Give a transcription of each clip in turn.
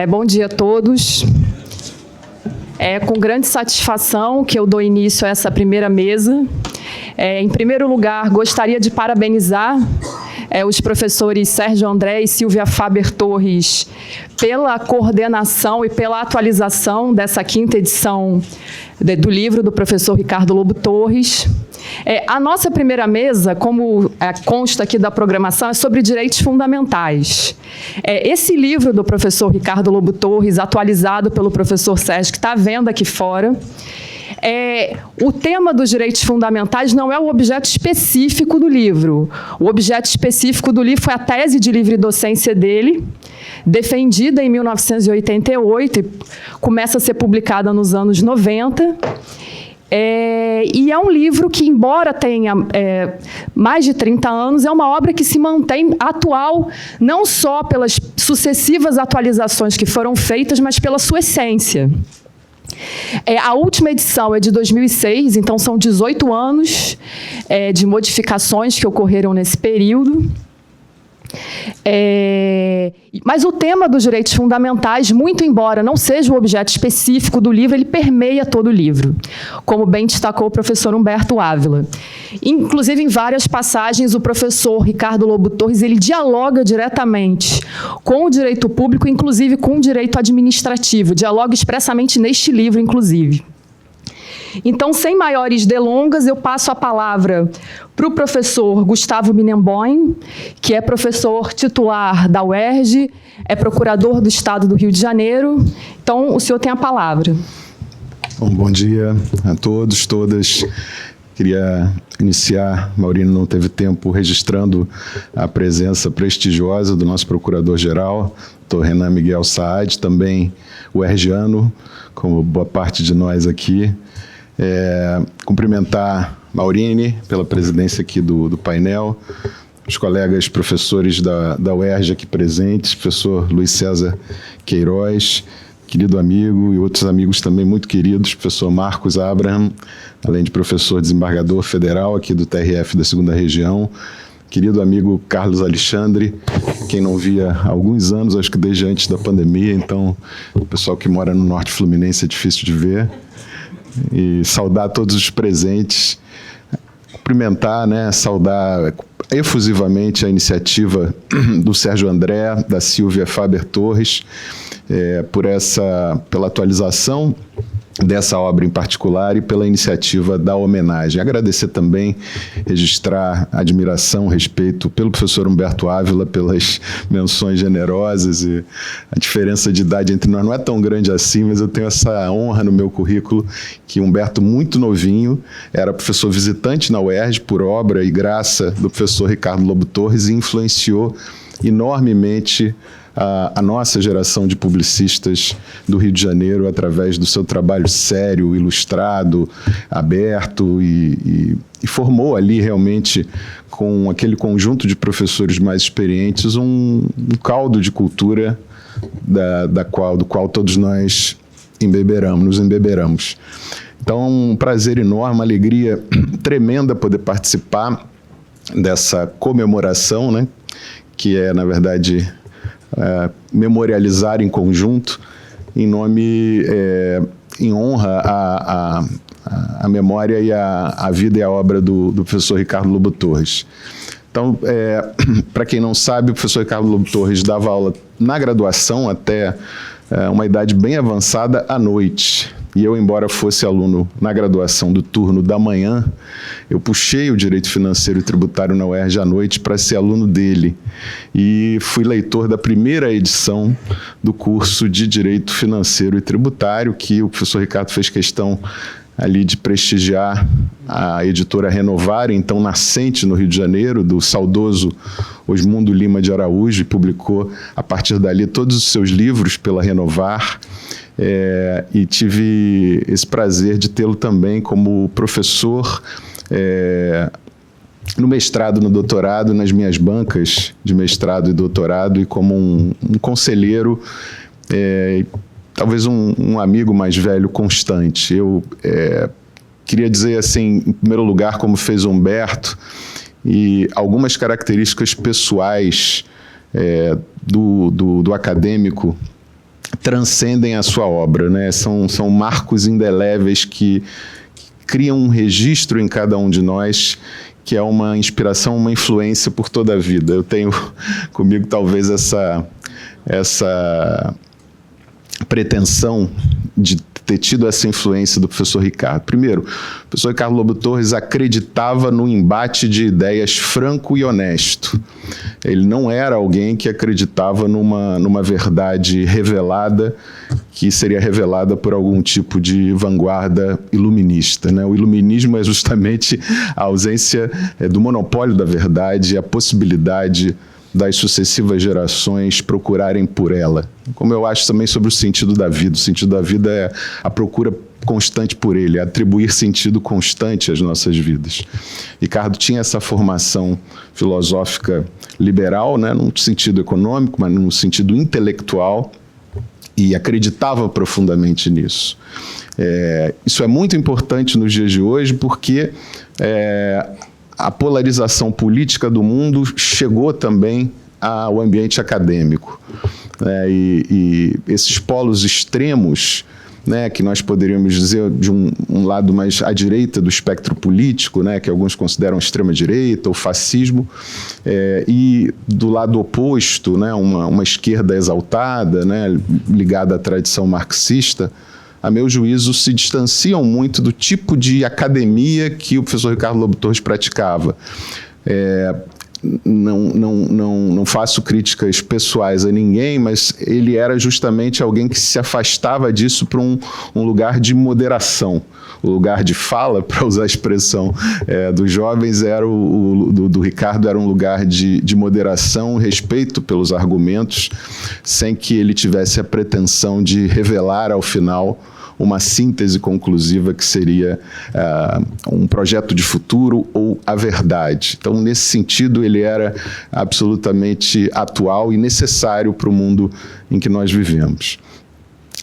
Bom dia a todos. É com grande satisfação que eu dou início a essa primeira mesa. Em primeiro lugar, gostaria de parabenizar os professores Sérgio André e Silvia Faber Torres pela coordenação e pela atualização dessa quinta edição do livro do professor Ricardo Lobo Torres. A nossa primeira mesa, como consta aqui da programação, é sobre direitos fundamentais. Esse livro do professor Ricardo Lobo Torres, atualizado pelo professor Sérgio, que está à venda aqui fora, o tema dos direitos fundamentais não é o objeto específico do livro. O objeto específico do livro foi a tese de livre docência dele, defendida em 1988 e começa a ser publicada nos anos 90. E é um livro que, embora tenha mais de 30 anos, é uma obra que se mantém atual, não só pelas sucessivas atualizações que foram feitas, mas pela sua essência. A última edição é de 2006, então são 18 anos de modificações que ocorreram nesse período. Mas o tema dos direitos fundamentais, muito embora não seja o objeto específico do livro, ele permeia todo o livro, como bem destacou o professor Humberto Ávila. Inclusive, em várias passagens, o professor Ricardo Lobo Torres ele dialoga diretamente com o direito público, inclusive com o direito administrativo, dialoga expressamente neste livro, inclusive. Então, sem maiores delongas, eu passo a palavra para o professor Gustavo Minembonn, que é professor titular da UERJ, é procurador do Estado do Rio de Janeiro. Então, o senhor tem a palavra. Bom dia a todos, todas. Queria iniciar, Maurino não teve tempo, registrando a presença prestigiosa do nosso procurador-geral, Dr. Renan Miguel Saad, também uerjiano, como boa parte de nós aqui. Cumprimentar Maurine pela presidência aqui do painel, os colegas professores da UERJ aqui presentes, professor Luiz César Queiroz, querido amigo, e outros amigos também muito queridos, professor Marcos Abraham, além de professor desembargador federal aqui do TRF da 2ª Região, querido amigo Carlos Alexandre, quem não via há alguns anos, acho que desde antes da pandemia, então o pessoal que mora no Norte Fluminense é difícil de ver. E saudar todos os presentes, cumprimentar, saudar efusivamente a iniciativa do Sérgio André, da Silvia Faber Torres, pela atualização dessa obra em particular e pela iniciativa da homenagem. Agradecer também, registrar admiração, respeito pelo professor Humberto Ávila, pelas menções generosas, e a diferença de idade entre nós não é tão grande assim, mas eu tenho essa honra no meu currículo que Humberto, muito novinho, era professor visitante na UERJ por obra e graça do professor Ricardo Lobo Torres e influenciou enormemente a nossa geração de publicistas do Rio de Janeiro através do seu trabalho sério, ilustrado, aberto e formou ali realmente, com aquele conjunto de professores mais experientes, um caldo de cultura do qual todos nós nos embeberamos. Então, um prazer enorme, uma alegria tremenda poder participar dessa comemoração, que é, na verdade, memorializar em conjunto, em honra à memória e à vida e à obra do professor Ricardo Lobo Torres. Então, para quem não sabe, o professor Ricardo Lobo Torres dava aula na graduação até uma idade bem avançada à noite. E eu, embora fosse aluno na graduação do turno da manhã, eu puxei o Direito Financeiro e Tributário na UERJ à noite para ser aluno dele. E fui leitor da primeira edição do curso de Direito Financeiro e Tributário, que o professor Ricardo fez questão ali de prestigiar a editora Renovar, então nascente no Rio de Janeiro, do saudoso Osmundo Lima de Araújo, e publicou, a partir dali, todos os seus livros pela Renovar. E tive esse prazer de tê-lo também como professor no mestrado, no doutorado, nas minhas bancas de mestrado e doutorado, e como um conselheiro, talvez um amigo mais velho constante. Eu queria dizer assim, em primeiro lugar, como fez Humberto, e algumas características pessoais do acadêmico transcendem a sua obra, né? São marcos indeléveis que criam um registro em cada um de nós, que é uma inspiração, uma influência por toda a vida. Eu tenho comigo talvez essa pretensão de ter tido essa influência do professor Ricardo. Primeiro, o professor Ricardo Lobo Torres acreditava no embate de ideias franco e honesto. Ele não era alguém que acreditava numa verdade revelada, que seria revelada por algum tipo de vanguarda iluminista, né? O iluminismo é justamente a ausência do monopólio da verdade, a possibilidade das sucessivas gerações procurarem por ela. Como eu acho também sobre o sentido da vida. O sentido da vida é a procura constante por ele, é atribuir sentido constante às nossas vidas. Ricardo tinha essa formação filosófica liberal, né, num sentido econômico, mas num sentido intelectual, e acreditava profundamente nisso. Isso é muito importante nos dias de hoje, porque a polarização política do mundo chegou também ao ambiente acadêmico. E esses polos extremos, né, que nós poderíamos dizer de um lado mais à direita do espectro político, né, que alguns consideram extrema-direita ou fascismo, e do lado oposto, né, uma esquerda exaltada, né, ligada à tradição marxista, a meu juízo, se distanciam muito do tipo de academia que o professor Ricardo Lobo Torres praticava. Não faço críticas pessoais a ninguém, mas ele era justamente alguém que se afastava disso para um lugar de moderação. O lugar de fala, para usar a expressão dos jovens, do Ricardo era um lugar de moderação, respeito pelos argumentos, sem que ele tivesse a pretensão de revelar ao final uma síntese conclusiva que seria um projeto de futuro ou a verdade. Então, nesse sentido, ele era absolutamente atual e necessário para o mundo em que nós vivemos.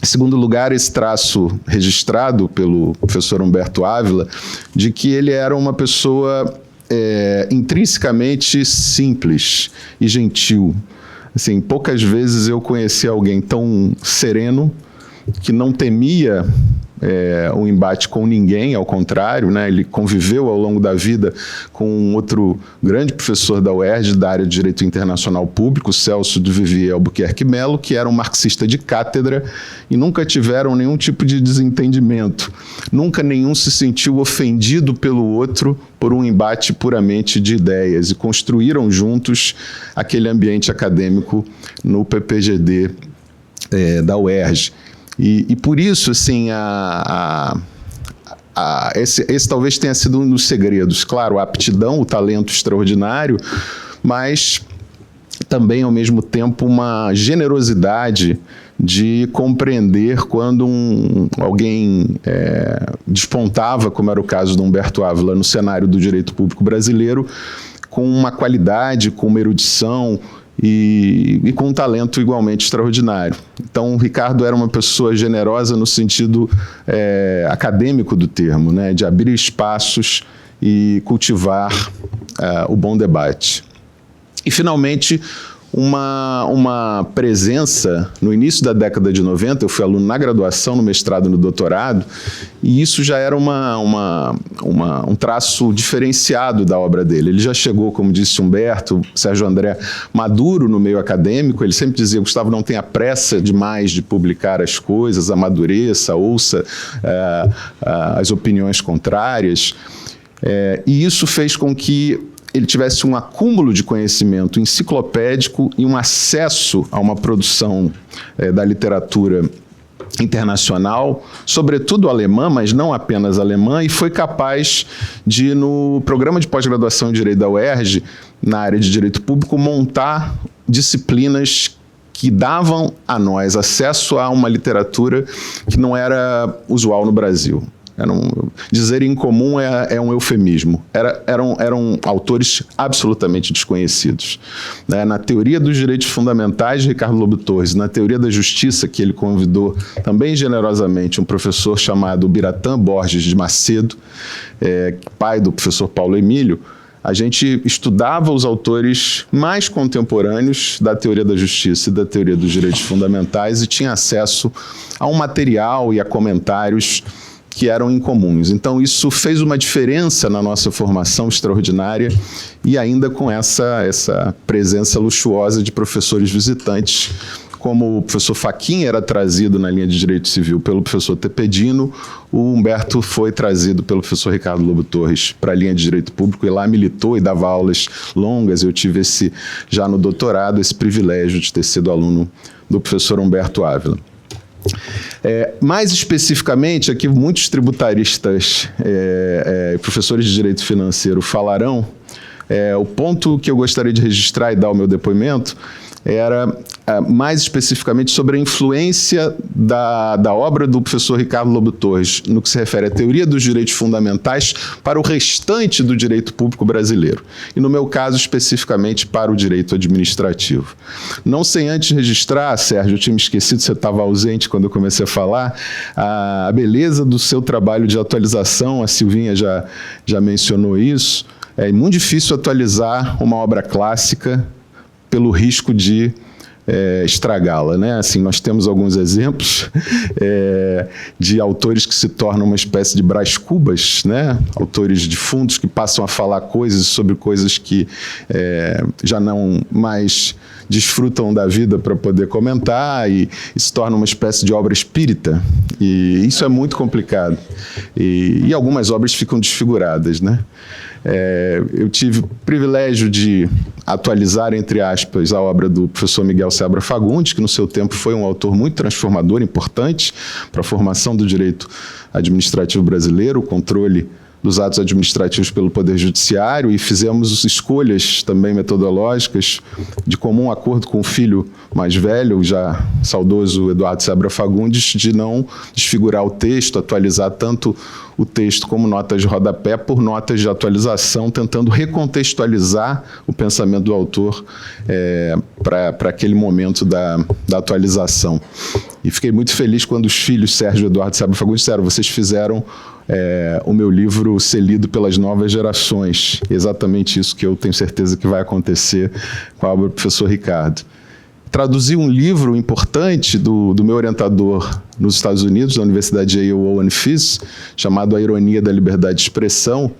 Em segundo lugar, esse traço registrado pelo professor Humberto Ávila, de que ele era uma pessoa intrinsecamente simples e gentil. Assim, poucas vezes eu conheci alguém tão sereno, que não temia um embate com ninguém, ao contrário, né? Ele conviveu ao longo da vida com um outro grande professor da UERJ, da área de Direito Internacional Público, Celso de Vivier Albuquerque Melo, que era um marxista de cátedra, e nunca tiveram nenhum tipo de desentendimento. Nunca nenhum se sentiu ofendido pelo outro por um embate puramente de ideias, e construíram juntos aquele ambiente acadêmico no PPGD da UERJ. E por isso, assim, esse talvez tenha sido um dos segredos. Claro, a aptidão, o talento extraordinário, mas também, ao mesmo tempo, uma generosidade de compreender quando alguém despontava, como era o caso do Humberto Ávila, no cenário do direito público brasileiro, com uma qualidade, com uma erudição, e com um talento igualmente extraordinário. Então, o Ricardo era uma pessoa generosa no sentido acadêmico do termo, né, de abrir espaços e cultivar o bom debate. E, finalmente, uma presença, no início da década de 90, eu fui aluno na graduação, no mestrado e no doutorado, e isso já era um traço diferenciado da obra dele. Ele já chegou, como disse Humberto, Sérgio André, maduro no meio acadêmico. Ele sempre dizia: Gustavo, não tenha pressa demais de publicar as coisas, amadureça, ouça as opiniões contrárias. E isso fez com que ele tivesse um acúmulo de conhecimento enciclopédico e um acesso a uma produção da literatura internacional, sobretudo alemã, mas não apenas alemã, e foi capaz de, no programa de pós-graduação em Direito da UERJ, na área de Direito Público, montar disciplinas que davam a nós acesso a uma literatura que não era usual no Brasil. Dizer incomum é um eufemismo. Eram autores absolutamente desconhecidos. Na teoria dos direitos fundamentais, Ricardo Lobo Torres, na teoria da justiça, que ele convidou também generosamente um professor chamado Biratã Borges de Macedo, pai do professor Paulo Emílio, a gente estudava os autores mais contemporâneos da teoria da justiça e da teoria dos direitos fundamentais e tinha acesso a um material e a comentários que eram incomuns. Então, isso fez uma diferença na nossa formação extraordinária e ainda com essa presença luxuosa de professores visitantes, como o professor Fachin era trazido na linha de Direito Civil pelo professor Tepedino, o Humberto foi trazido pelo professor Ricardo Lobo Torres para a linha de Direito Público e lá militou e dava aulas longas. Eu tive já no doutorado, esse privilégio de ter sido aluno do professor Humberto Ávila. Mais especificamente, aqui muitos tributaristas e professores de direito financeiro falarão, o ponto que eu gostaria de registrar e dar o meu depoimento era mais especificamente sobre a influência da obra do professor Ricardo Lobo Torres no que se refere à teoria dos direitos fundamentais para o restante do direito público brasileiro. E no meu caso, especificamente para o direito administrativo. Não sem antes registrar, Sérgio, eu tinha me esquecido, você estava ausente quando eu comecei a falar, a beleza do seu trabalho de atualização, a Silvinha já mencionou isso. É muito difícil atualizar uma obra clássica pelo risco de estragá-la, né? Assim, nós temos alguns exemplos de autores que se tornam uma espécie de Brás Cubas, né? Autores defuntos que passam a falar coisas sobre coisas que já não mais desfrutam da vida para poder comentar e se torna uma espécie de obra espírita. E isso é muito complicado. E algumas obras ficam desfiguradas, né? Eu tive o privilégio de atualizar, entre aspas, a obra do professor Miguel Seabra Fagundes, que no seu tempo foi um autor muito transformador, importante para a formação do direito administrativo brasileiro, o controle dos atos administrativos pelo Poder Judiciário, e fizemos escolhas também metodológicas de comum acordo com o filho mais velho, já saudoso Eduardo Seabra Fagundes, de não desfigurar o texto, atualizar tanto o texto como notas de rodapé por notas de atualização, tentando recontextualizar o pensamento do autor para aquele momento da atualização. E fiquei muito feliz quando os filhos Sérgio e Eduardo Seabra Fagundes disseram: vocês fizeram o meu livro ser lido pelas novas gerações. Exatamente isso que eu tenho certeza que vai acontecer com a obra do professor Ricardo. Traduzi um livro importante do meu orientador nos Estados Unidos, da Universidade Yale, Owen Fiss, chamado A Ironia da Liberdade de Expressão.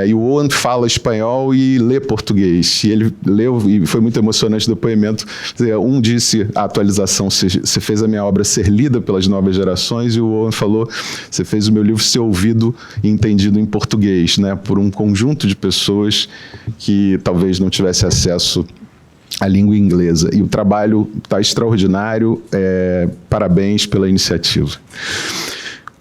E o Owen fala espanhol e lê português. E ele leu, e foi muito emocionante o depoimento. Um disse: a atualização, você fez a minha obra ser lida pelas novas gerações, e o Owen falou: você fez o meu livro ser ouvido e entendido em português, né, por um conjunto de pessoas que talvez não tivesse acesso à língua inglesa. E o trabalho está extraordinário, parabéns pela iniciativa.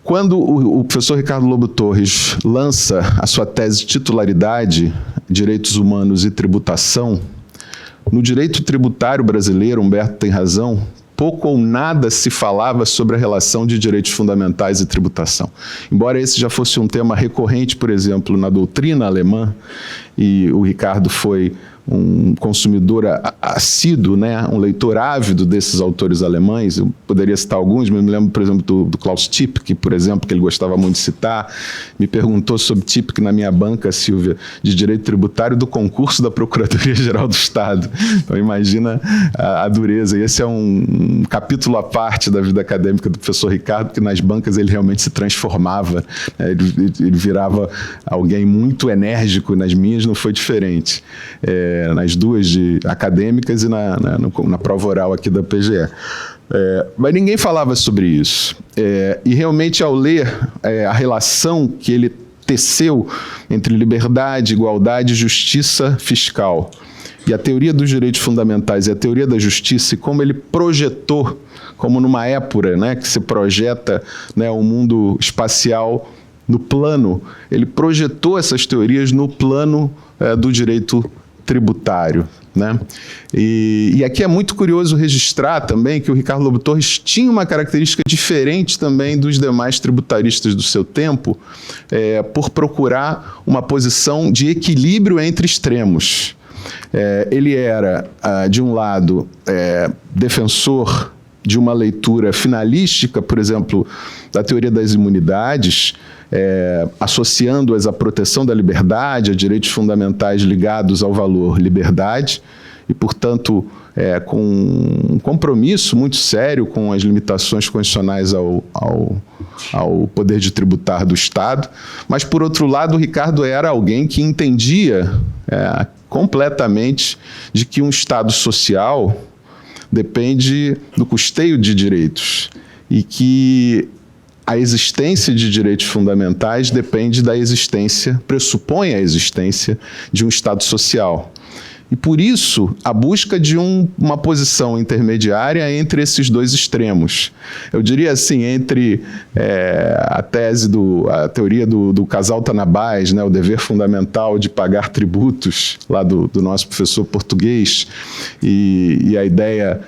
Quando o professor Ricardo Lobo Torres lança a sua tese de titularidade, Direitos Humanos e Tributação, no direito tributário brasileiro, Humberto tem razão, pouco ou nada se falava sobre a relação de direitos fundamentais e tributação. Embora esse já fosse um tema recorrente, por exemplo, na doutrina alemã, e o Ricardo foi um consumidor assíduo, né, um leitor ávido desses autores alemães. Eu poderia citar alguns, mas me lembro, por exemplo, do Klaus Tipke, por exemplo, que ele gostava muito de citar. Me perguntou sobre Tipke na minha banca, Silvia, de Direito Tributário do concurso da Procuradoria-Geral do Estado. Então, imagina a dureza. E esse é um capítulo à parte da vida acadêmica do professor Ricardo, que nas bancas ele realmente se transformava. Ele virava alguém muito enérgico. Nas minhas não foi diferente. Nas duas acadêmicas e na prova oral aqui da PGE. Mas ninguém falava sobre isso. E realmente, ao ler a relação que ele teceu entre liberdade, igualdade e justiça fiscal, e a teoria dos direitos fundamentais e a teoria da justiça, e como ele projetou, como numa épora, né, que se projeta, né, um mundo espacial no plano, ele projetou essas teorias no plano do direito tributário, né? E aqui é muito curioso registrar também que o Ricardo Lobo Torres tinha uma característica diferente também dos demais tributaristas do seu tempo, por procurar uma posição de equilíbrio entre extremos. Ele era, de um lado, defensor de uma leitura finalística, por exemplo, da teoria das imunidades, associando-as à proteção da liberdade, a direitos fundamentais ligados ao valor liberdade, e, portanto, com um compromisso muito sério com as limitações constitucionais ao poder de tributar do Estado. Mas, por outro lado, o Ricardo era alguém que entendia completamente de que um Estado social depende do custeio de direitos e que a existência de direitos fundamentais depende da existência, pressupõe a existência de um Estado social. E, por isso, a busca de uma posição intermediária entre esses dois extremos. Eu diria assim, entre a teoria do casal Tanabás, né, o dever fundamental de pagar tributos, lá do nosso professor português, e a ideia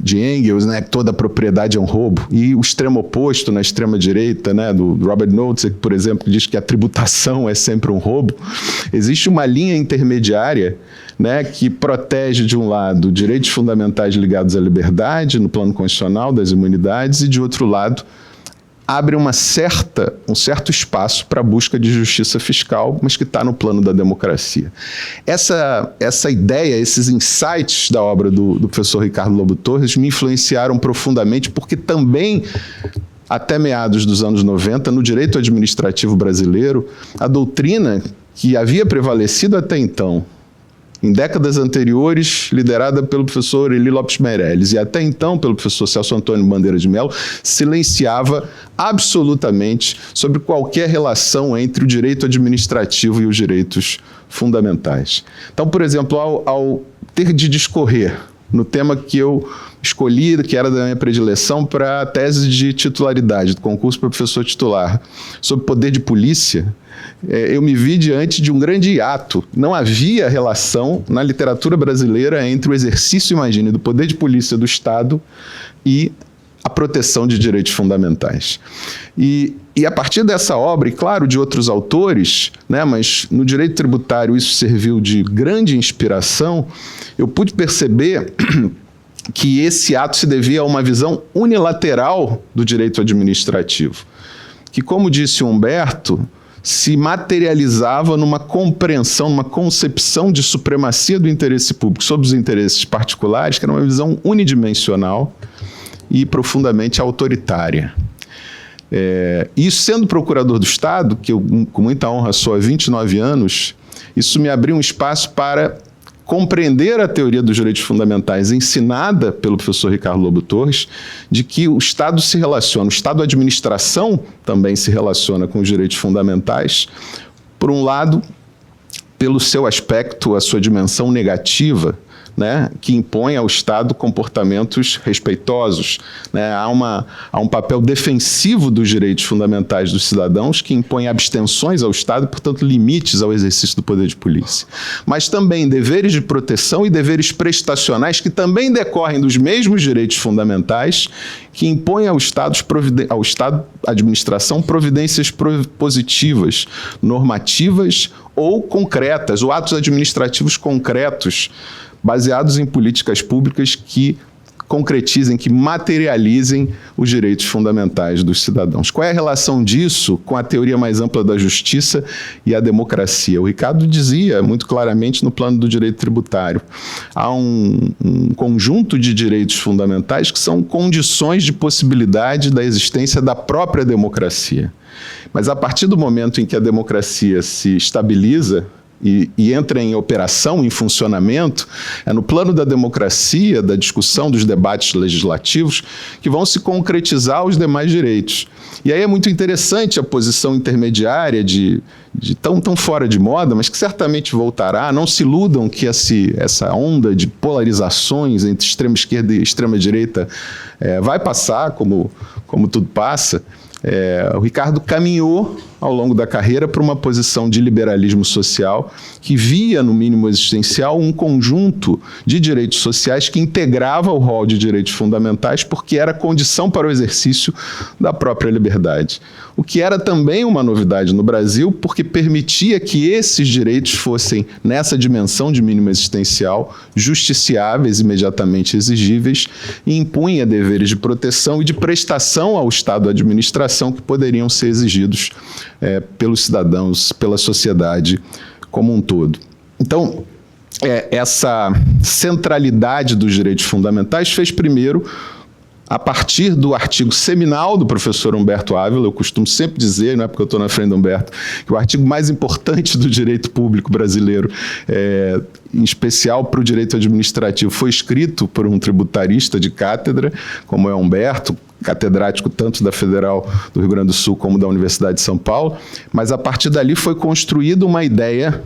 de Engels, né, que toda propriedade é um roubo, e o extremo oposto, na extrema-direita, né, do Robert Nozick, por exemplo, que diz que a tributação é sempre um roubo. Existe uma linha intermediária, né, que protege, de um lado, direitos fundamentais ligados à liberdade, no plano constitucional das imunidades, e, de outro lado, abre um certo espaço para a busca de justiça fiscal, mas que está no plano da democracia. Essa ideia, esses insights da obra do professor Ricardo Lobo Torres me influenciaram profundamente, porque também, até meados dos anos 90, no direito administrativo brasileiro, a doutrina que havia prevalecido até então, em décadas anteriores, liderada pelo professor Eli Lopes Meirelles, e até então pelo professor Celso Antônio Bandeira de Mello, silenciava absolutamente sobre qualquer relação entre o direito administrativo e os direitos fundamentais. Então, por exemplo, ao ter de discorrer no tema que eu escolhi, que era da minha predileção, para a tese de titularidade do concurso para professor titular, sobre poder de polícia, eu me vi diante de um grande hiato. Não havia relação na literatura brasileira entre o exercício, imagine, do poder de polícia do Estado e a proteção de direitos fundamentais. E a partir dessa obra, e claro, de outros autores, né, mas no direito tributário isso serviu de grande inspiração, eu pude perceber que esse ato se devia a uma visão unilateral do direito administrativo, que, como disse o Humberto, se materializava numa compreensão, numa concepção de supremacia do interesse público sobre os interesses particulares, que era uma visão unidimensional e profundamente autoritária. Isso, sendo procurador do Estado, que eu com muita honra sou há 29 anos, isso me abriu um espaço para compreender a teoria dos direitos fundamentais ensinada pelo professor Ricardo Lobo Torres, de que o Estado se relaciona, o Estado-administração também se relaciona com os direitos fundamentais, por um lado, pelo seu aspecto, a sua dimensão negativa, né, que impõe ao Estado comportamentos respeitosos, né, há um papel defensivo dos direitos fundamentais dos cidadãos que impõe abstenções ao Estado e, portanto, limites ao exercício do poder de polícia. Mas também deveres de proteção e deveres prestacionais que também decorrem dos mesmos direitos fundamentais que impõem ao Estado, à administração, providências positivas, normativas ou concretas, ou atos administrativos concretos, baseados em políticas públicas que concretizem, que materializem os direitos fundamentais dos cidadãos. Qual é a relação disso com a teoria mais ampla da justiça e a democracia? O Ricardo dizia muito claramente no plano do direito tributário. Há um conjunto de direitos fundamentais que são condições de possibilidade da existência da própria democracia. Mas a partir do momento em que a democracia se estabiliza e entra em operação, em funcionamento, é no plano da democracia, da discussão, dos debates legislativos, que vão se concretizar os demais direitos. E aí é muito interessante a posição intermediária de tão fora de moda, mas que certamente voltará. Não se iludam que essa onda de polarizações entre extrema esquerda e extrema direita vai passar, como tudo passa. O Ricardo caminhou ao longo da carreira para uma posição de liberalismo social que via, no mínimo existencial, um conjunto de direitos sociais que integrava o rol de direitos fundamentais porque era condição para o exercício da própria liberdade. o que era também uma novidade no Brasil, porque permitia que esses direitos fossem, nessa dimensão de mínimo existencial, justiciáveis, imediatamente exigíveis, e impunha deveres de proteção e de prestação ao Estado e à administração que poderiam ser exigidos pelos cidadãos, pela sociedade como um todo. Então, essa centralidade dos direitos fundamentais fez primeiro, a partir do artigo seminal do professor Humberto Ávila. Eu costumo sempre dizer, não é porque eu estou na frente do Humberto, que o artigo mais importante do direito público brasileiro, em especial para o direito administrativo, foi escrito por um tributarista de cátedra, como é Humberto, catedrático tanto da Federal do Rio Grande do Sul como da Universidade de São Paulo, mas a partir dali foi construída uma ideia,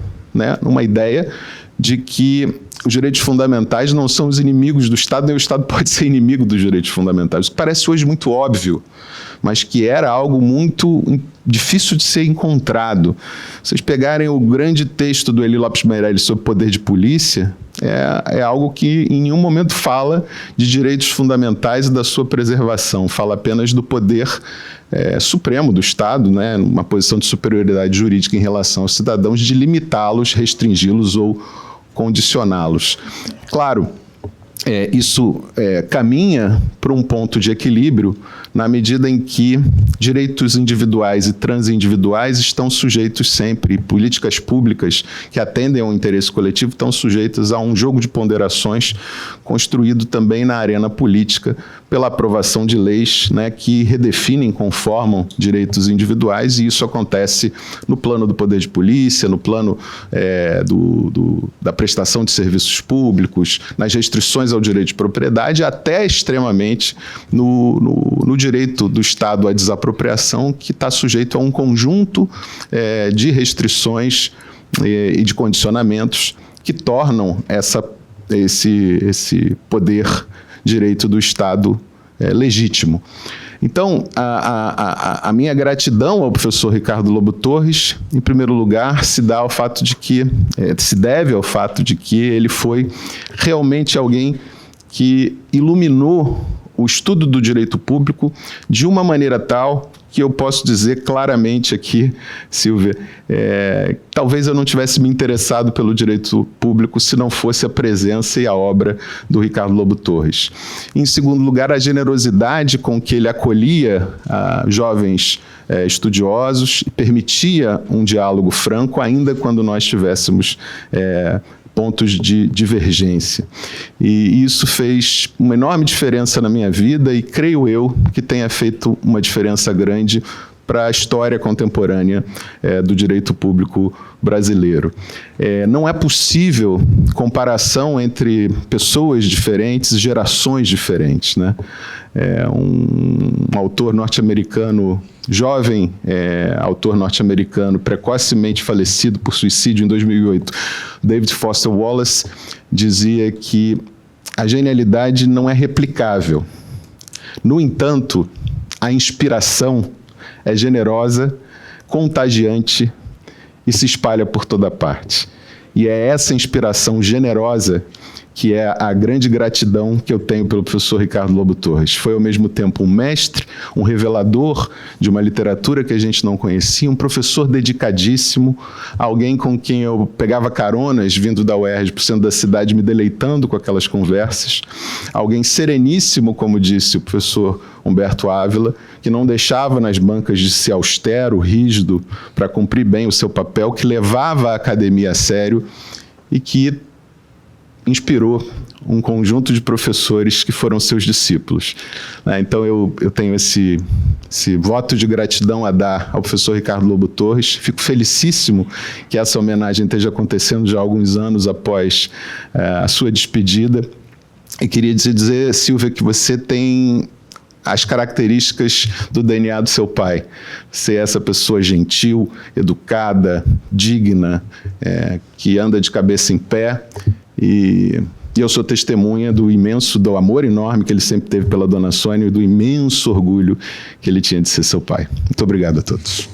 de que os direitos fundamentais não são os inimigos do Estado, nem o Estado pode ser inimigo dos direitos fundamentais. O que parece hoje muito óbvio, mas que era algo muito difícil de ser encontrado. Vocês pegarem o grande texto do Eli Lopes Meirelles sobre poder de polícia, é algo que em nenhum momento fala de direitos fundamentais e da sua preservação, fala apenas do poder supremo do Estado, né, numa posição de superioridade jurídica em relação aos cidadãos, de limitá-los, restringi-los ou condicioná-los. Claro, isso caminha para um ponto de equilíbrio na medida em que direitos individuais e transindividuais estão sujeitos sempre, políticas públicas que atendem ao interesse coletivo estão sujeitas a um jogo de ponderações construído também na arena política pela aprovação de leis, né, que redefinem, conformam direitos individuais, e isso acontece no plano do poder de polícia, no plano da prestação de serviços públicos, nas restrições ao direito de propriedade, até extremamente no direito do Estado à desapropriação, que está sujeito a um conjunto de restrições e de condicionamentos que tornam esse poder direito do Estado legítimo. Então, a minha gratidão ao professor Ricardo Lobo Torres, em primeiro lugar, se deve ao fato de que ele foi realmente alguém que iluminou o estudo do direito público de uma maneira tal que eu posso dizer claramente aqui, Silvia, talvez eu não tivesse me interessado pelo direito público se não fosse a presença e a obra do Ricardo Lobo Torres. Em segundo lugar, a generosidade com que ele acolhia jovens estudiosos e permitia um diálogo franco, ainda quando nós tivéssemos pontos de divergência. E isso fez uma enorme diferença na minha vida e creio eu que tenha feito uma diferença grande para a história contemporânea do direito público brasileiro. Não é possível comparação entre pessoas diferentes, gerações diferentes, né? Um autor norte-americano, jovem autor norte-americano, precocemente falecido por suicídio em 2008, David Foster Wallace, dizia que a genialidade não é replicável. No entanto, a inspiração é generosa, contagiante e se espalha por toda parte. E é essa inspiração generosa que é a grande gratidão que eu tenho pelo professor Ricardo Lobo Torres. Foi, ao mesmo tempo, um mestre, um revelador de uma literatura que a gente não conhecia, um professor dedicadíssimo, alguém com quem eu pegava caronas vindo da UERJ para o centro da cidade, me deleitando com aquelas conversas, alguém sereníssimo, como disse o professor Humberto Ávila, que não deixava nas bancas de ser austero, rígido, para cumprir bem o seu papel, que levava a academia a sério e que inspirou um conjunto de professores que foram seus discípulos. Então, eu tenho esse voto de gratidão a dar ao professor Ricardo Lobo Torres. Fico felicíssimo que essa homenagem esteja acontecendo já há alguns anos após a sua despedida. E queria dizer, Silvia, que você tem as características do DNA do seu pai. Você é essa pessoa gentil, educada, digna, que anda de cabeça em pé. E eu sou testemunha do amor enorme que ele sempre teve pela dona Sônia e do imenso orgulho que ele tinha de ser seu pai. Muito obrigado a todos.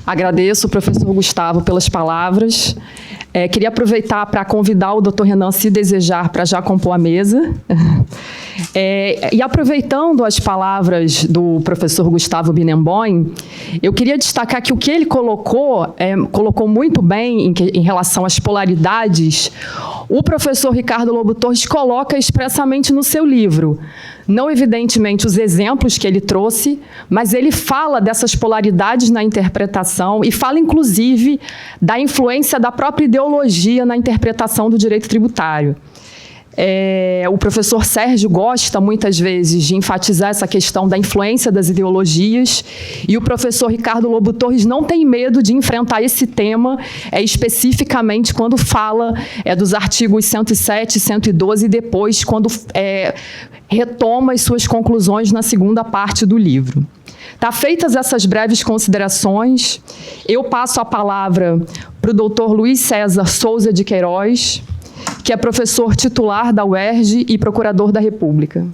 Agradeço ao professor Gustavo pelas palavras. Queria aproveitar para convidar o Dr. Renan, se desejar, para já compor a mesa. E aproveitando as palavras do professor Gustavo Binemboim, eu queria destacar que o que ele colocou muito bem em relação às polaridades, o professor Ricardo Lobo Torres coloca expressamente no seu livro. Não, evidentemente, os exemplos que ele trouxe, mas ele fala dessas polaridades na interpretação e fala, inclusive, da influência da própria ideologia na interpretação do direito tributário. O professor Sérgio gosta, muitas vezes, de enfatizar essa questão da influência das ideologias, e o professor Ricardo Lobo Torres não tem medo de enfrentar esse tema, especificamente quando fala dos artigos 107 e 112, e depois, quando retoma as suas conclusões na segunda parte do livro. Feitas essas breves considerações, eu passo a palavra para o doutor Luiz César Souza de Queiroz, que é professor titular da UERJ e procurador da República.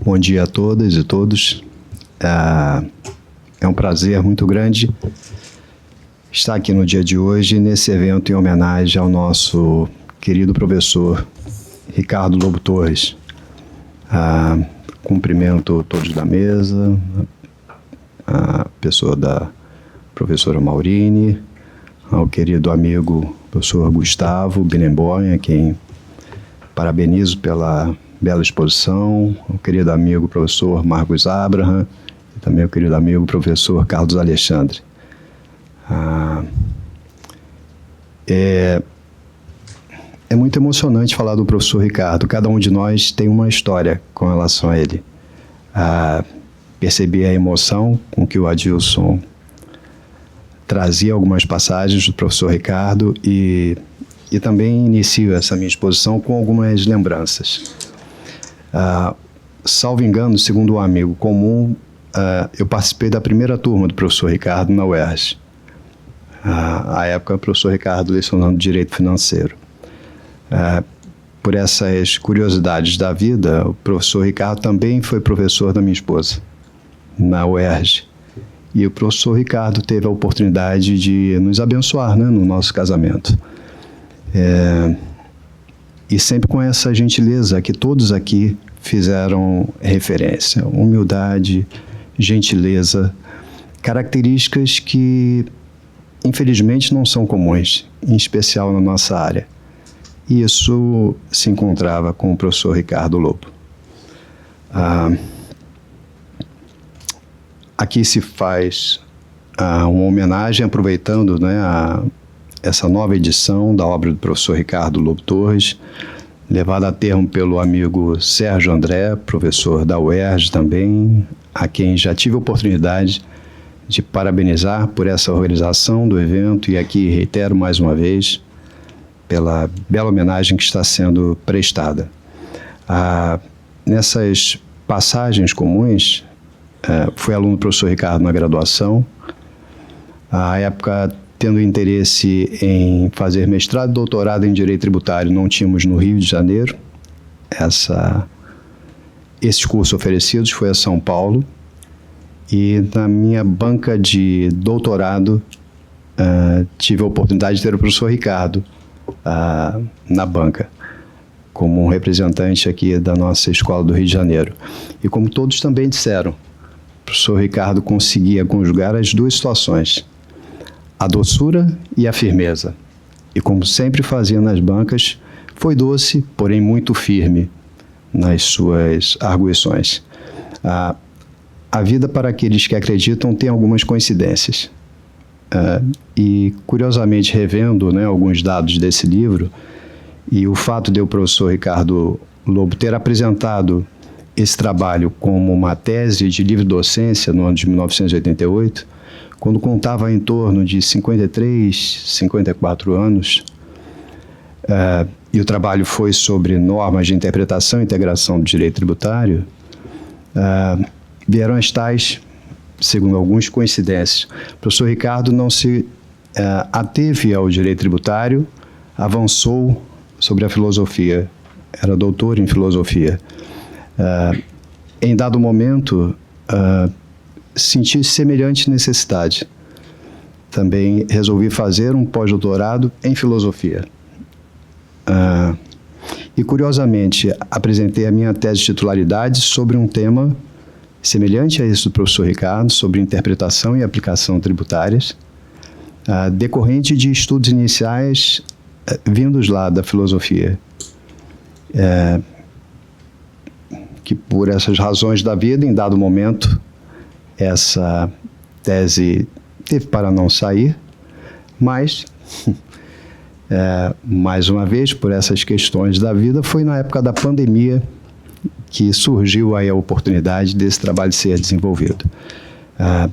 Bom dia a todas e todos. É um prazer muito grande estar aqui no dia de hoje, nesse evento em homenagem ao nosso querido professor Ricardo Lobo Torres. Cumprimento todos da mesa, a pessoa da professora Maurini, ao querido amigo professor Gustavo Binemboim, a quem parabenizo pela bela exposição, ao querido amigo professor Marcos Abraham, e também ao querido amigo professor Carlos Alexandre. É muito emocionante falar do professor Ricardo. Cada um de nós tem uma história com relação a ele. Percebi a emoção com que o Adilson trazia algumas passagens do professor Ricardo e também inicio essa minha exposição com algumas lembranças. Salvo engano, segundo um amigo comum, eu participei da primeira turma do professor Ricardo na UERJ. À época, o professor Ricardo lecionando Direito Financeiro. Por essas curiosidades da vida, o professor Ricardo também foi professor da minha esposa, na UERJ. E o professor Ricardo teve a oportunidade de nos abençoar, né, no nosso casamento. E sempre com essa gentileza que todos aqui fizeram referência. Humildade, gentileza, características que, infelizmente, não são comuns, em especial na nossa área. E isso se encontrava com o professor Ricardo Lobo. Aqui se faz uma homenagem, aproveitando, né, essa nova edição da obra do professor Ricardo Lobo Torres, levada a termo pelo amigo Sérgio André, professor da UERJ também, a quem já tive a oportunidade de parabenizar por essa organização do evento, e aqui reitero mais uma vez pela bela homenagem que está sendo prestada. Nessas passagens comuns, fui aluno do professor Ricardo na graduação, à época tendo interesse em fazer mestrado e doutorado em Direito Tributário, não tínhamos no Rio de Janeiro. Esses cursos oferecidos foi a São Paulo, e na minha banca de doutorado tive a oportunidade de ter o professor Ricardo na banca, como um representante aqui da nossa escola do Rio de Janeiro. E como todos também disseram, o professor Ricardo conseguia conjugar as duas situações, a doçura e a firmeza. E como sempre fazia nas bancas, foi doce, porém muito firme nas suas arguições. A vida, para aqueles que acreditam, tem algumas coincidências. E, curiosamente, revendo, né, alguns dados desse livro, e o fato de o professor Ricardo Lobo ter apresentado esse trabalho como uma tese de livre docência no ano de 1988, quando contava em torno de 53, 54 anos, e o trabalho foi sobre normas de interpretação e integração do direito tributário, vieram as tais, segundo algumas coincidências. O professor Ricardo não se ateve ao direito tributário, avançou sobre a filosofia, era doutor em filosofia. Em dado momento, senti semelhante necessidade. Também resolvi fazer um pós-doutorado em filosofia. E, curiosamente, apresentei a minha tese de titularidade sobre um tema semelhante a esse do professor Ricardo, sobre interpretação e aplicação tributárias, decorrente de estudos iniciais vindos lá da filosofia, que por essas razões da vida, em dado momento, essa tese teve para não sair, mas, mais uma vez, por essas questões da vida, foi na época da pandemia que surgiu aí a oportunidade desse trabalho ser desenvolvido.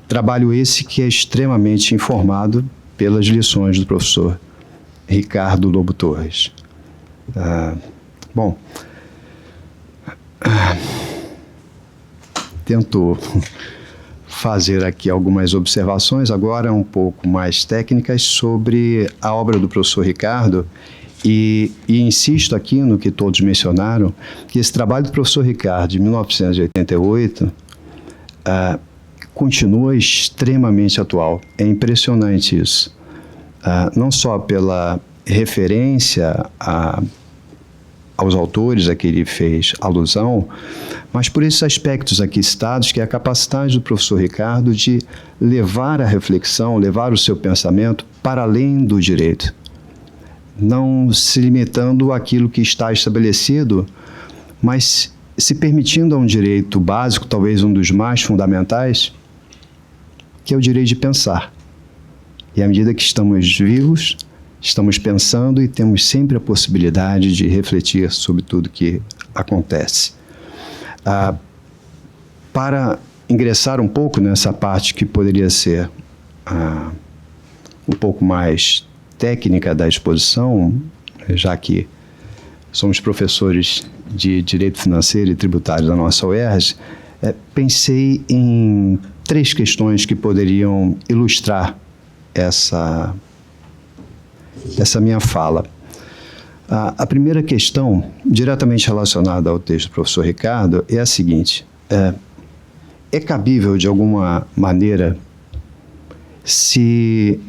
Trabalho esse que é extremamente informado pelas lições do professor Ricardo Lobo Torres. Bom, tento fazer aqui algumas observações, agora um pouco mais técnicas, sobre a obra do professor Ricardo, e insisto aqui no que todos mencionaram, que esse trabalho do professor Ricardo, de 1988, continua extremamente atual. É impressionante isso. Não só pela referência aos autores a que ele fez alusão, mas por esses aspectos aqui citados, que é a capacidade do professor Ricardo de levar a reflexão, levar o seu pensamento para além do direito, não se limitando àquilo que está estabelecido, mas se permitindo a um direito básico, talvez um dos mais fundamentais, que é o direito de pensar. E à medida que estamos vivos, estamos pensando e temos sempre a possibilidade de refletir sobre tudo que acontece. Para ingressar um pouco nessa parte que poderia ser um pouco mais técnica da exposição, já que somos professores de Direito Financeiro e Tributário da nossa UERJ, pensei em 3 questões que poderiam ilustrar essa minha fala. A primeira questão, diretamente relacionada ao texto do professor Ricardo, é a seguinte: é cabível, de alguma maneira, se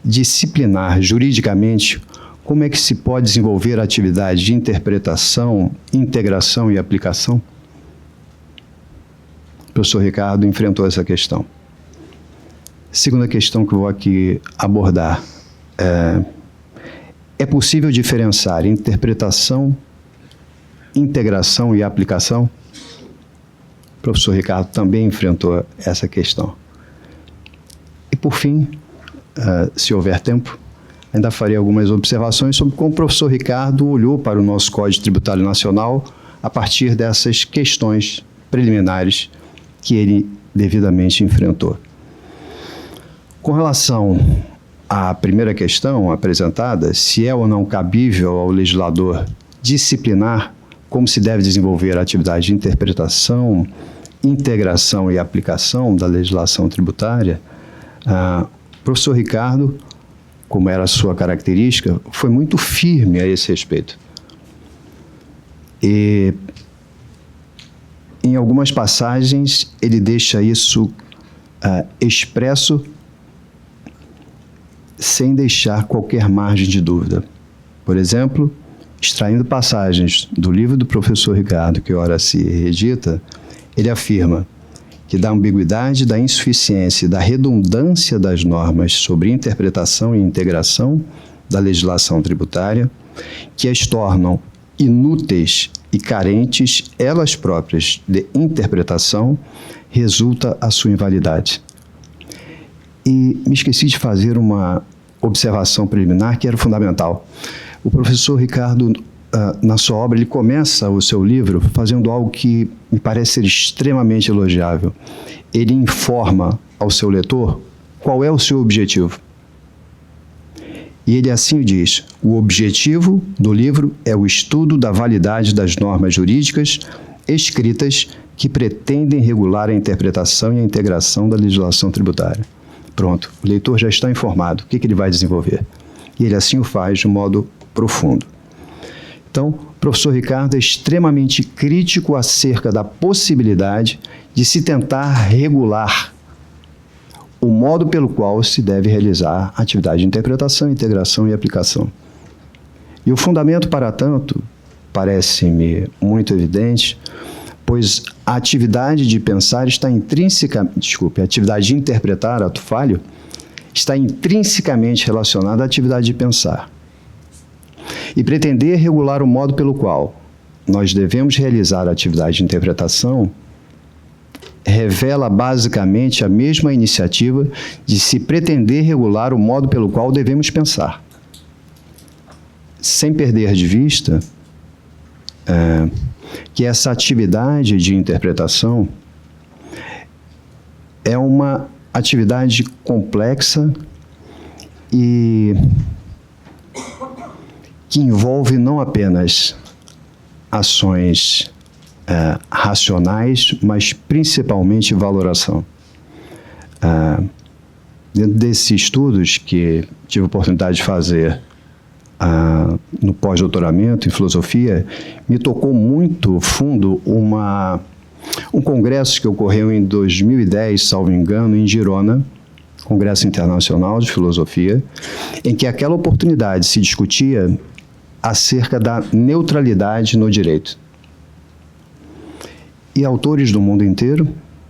disciplinar juridicamente como é que se pode desenvolver a atividade de interpretação, integração e aplicação? O professor Ricardo enfrentou essa questão. Segunda questão que eu vou aqui abordar é possível diferenciar interpretação, integração e aplicação? O professor Ricardo também enfrentou essa questão. E, por fim, se houver tempo, ainda farei algumas observações sobre como o professor Ricardo olhou para o nosso Código Tributário Nacional a partir dessas questões preliminares que ele devidamente enfrentou. Com relação à primeira questão apresentada, se é ou não cabível ao legislador disciplinar como se deve desenvolver a atividade de interpretação, integração e aplicação da legislação tributária, o professor Ricardo, como era a sua característica, foi muito firme a esse respeito. E, em algumas passagens, ele deixa isso expresso, sem deixar qualquer margem de dúvida. Por exemplo, extraindo passagens do livro do professor Ricardo, que ora se redita, ele afirma que da ambiguidade, da insuficiência e da redundância das normas sobre interpretação e integração da legislação tributária, que as tornam inúteis e carentes, elas próprias, de interpretação, resulta a sua invalidade. E me esqueci de fazer uma observação preliminar que era fundamental. O professor Ricardo, na sua obra, ele começa o seu livro fazendo algo que me parece ser extremamente elogiável. Ele informa ao seu leitor qual é o seu objetivo. E ele assim o diz: o objetivo do livro é o estudo da validade das normas jurídicas escritas que pretendem regular a interpretação e a integração da legislação tributária. Pronto, o leitor já está informado. O que ele vai desenvolver? E ele assim o faz de modo profundo. Então, o professor Ricardo é extremamente crítico acerca da possibilidade de se tentar regular o modo pelo qual se deve realizar a atividade de interpretação, integração e aplicação. E o fundamento para tanto parece-me muito evidente, pois a atividade de pensar está a atividade de interpretar, ato falho, está intrinsecamente relacionada à atividade de pensar. E pretender regular o modo pelo qual nós devemos realizar a atividade de interpretação revela basicamente a mesma iniciativa de se pretender regular o modo pelo qual devemos pensar. Sem perder de vista que essa atividade de interpretação é uma atividade complexa e que envolve não apenas ações racionais, mas principalmente valoração. Dentro desses estudos que tive a oportunidade de fazer no pós-doutoramento em filosofia, me tocou muito fundo um congresso que ocorreu em 2010, salvo engano, em Girona, Congresso Internacional de Filosofia, em que aquela oportunidade se discutia acerca da neutralidade no direito. E autores do mundo inteiro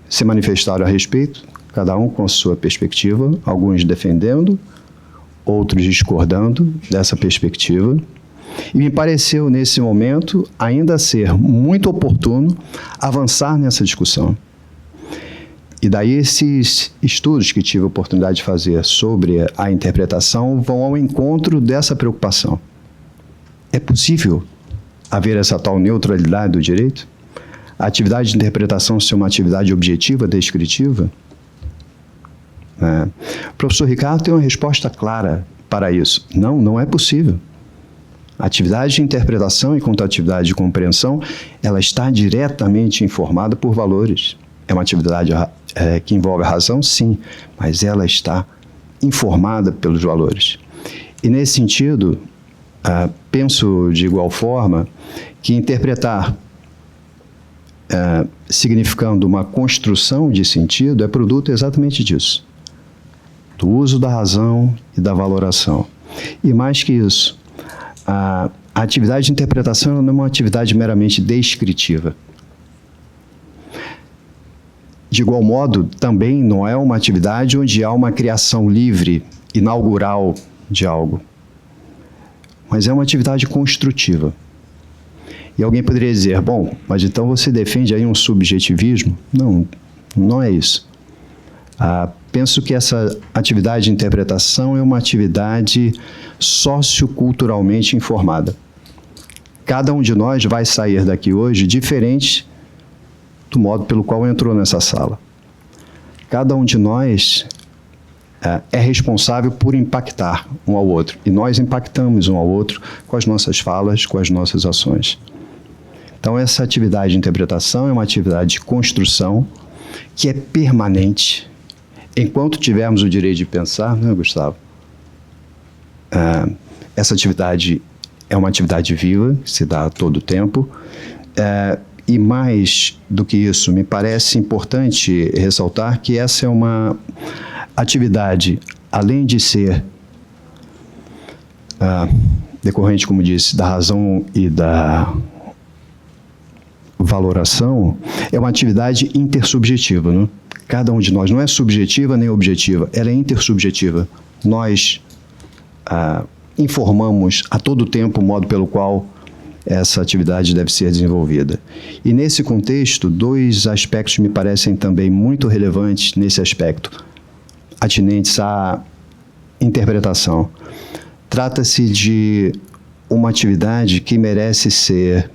se manifestaram a respeito, cada um com a sua perspectiva, alguns defendendo, outros discordando dessa perspectiva. E me pareceu, nesse momento, ainda ser muito oportuno avançar nessa discussão. E daí esses estudos que tive a oportunidade de fazer sobre a interpretação vão ao encontro dessa preocupação. É possível haver essa tal neutralidade do direito? A atividade de interpretação ser uma atividade objetiva, descritiva? O professor Ricardo tem uma resposta clara para isso. Não, não é possível. A atividade de interpretação, enquanto a atividade de compreensão, ela está diretamente informada por valores. É uma atividade que envolve a razão, sim, mas ela está informada pelos valores. E, nesse sentido, penso de igual forma que interpretar significando uma construção de sentido é produto exatamente disso, do uso da razão e da valoração. E mais que isso, a atividade de interpretação não é uma atividade meramente descritiva. De igual modo, também não é uma atividade onde há uma criação livre, inaugural de algo, mas é uma atividade construtiva. E alguém poderia dizer, bom, mas então você defende aí um subjetivismo? Não, não é isso. Penso que essa atividade de interpretação é uma atividade socioculturalmente informada. Cada um de nós vai sair daqui hoje diferente do modo pelo qual entrou nessa sala. Cada um de nós é responsável por impactar um ao outro. E nós impactamos um ao outro com as nossas falas, com as nossas ações. Então, essa atividade de interpretação é uma atividade de construção que é permanente. Enquanto tivermos o direito de pensar, não é, Gustavo? Essa atividade é uma atividade viva, que se dá a todo tempo. E mais do que isso, me parece importante ressaltar que essa é uma atividade, além de ser decorrente, como disse, da razão e da valoração, é uma atividade intersubjetiva, né? Cada um de nós não é subjetiva nem objetiva, ela é intersubjetiva. Nós informamos a todo tempo o modo pelo qual essa atividade deve ser desenvolvida. E nesse contexto, dois aspectos me parecem também muito relevantes nesse aspecto, atinentes à interpretação. Trata-se de uma atividade que merece ser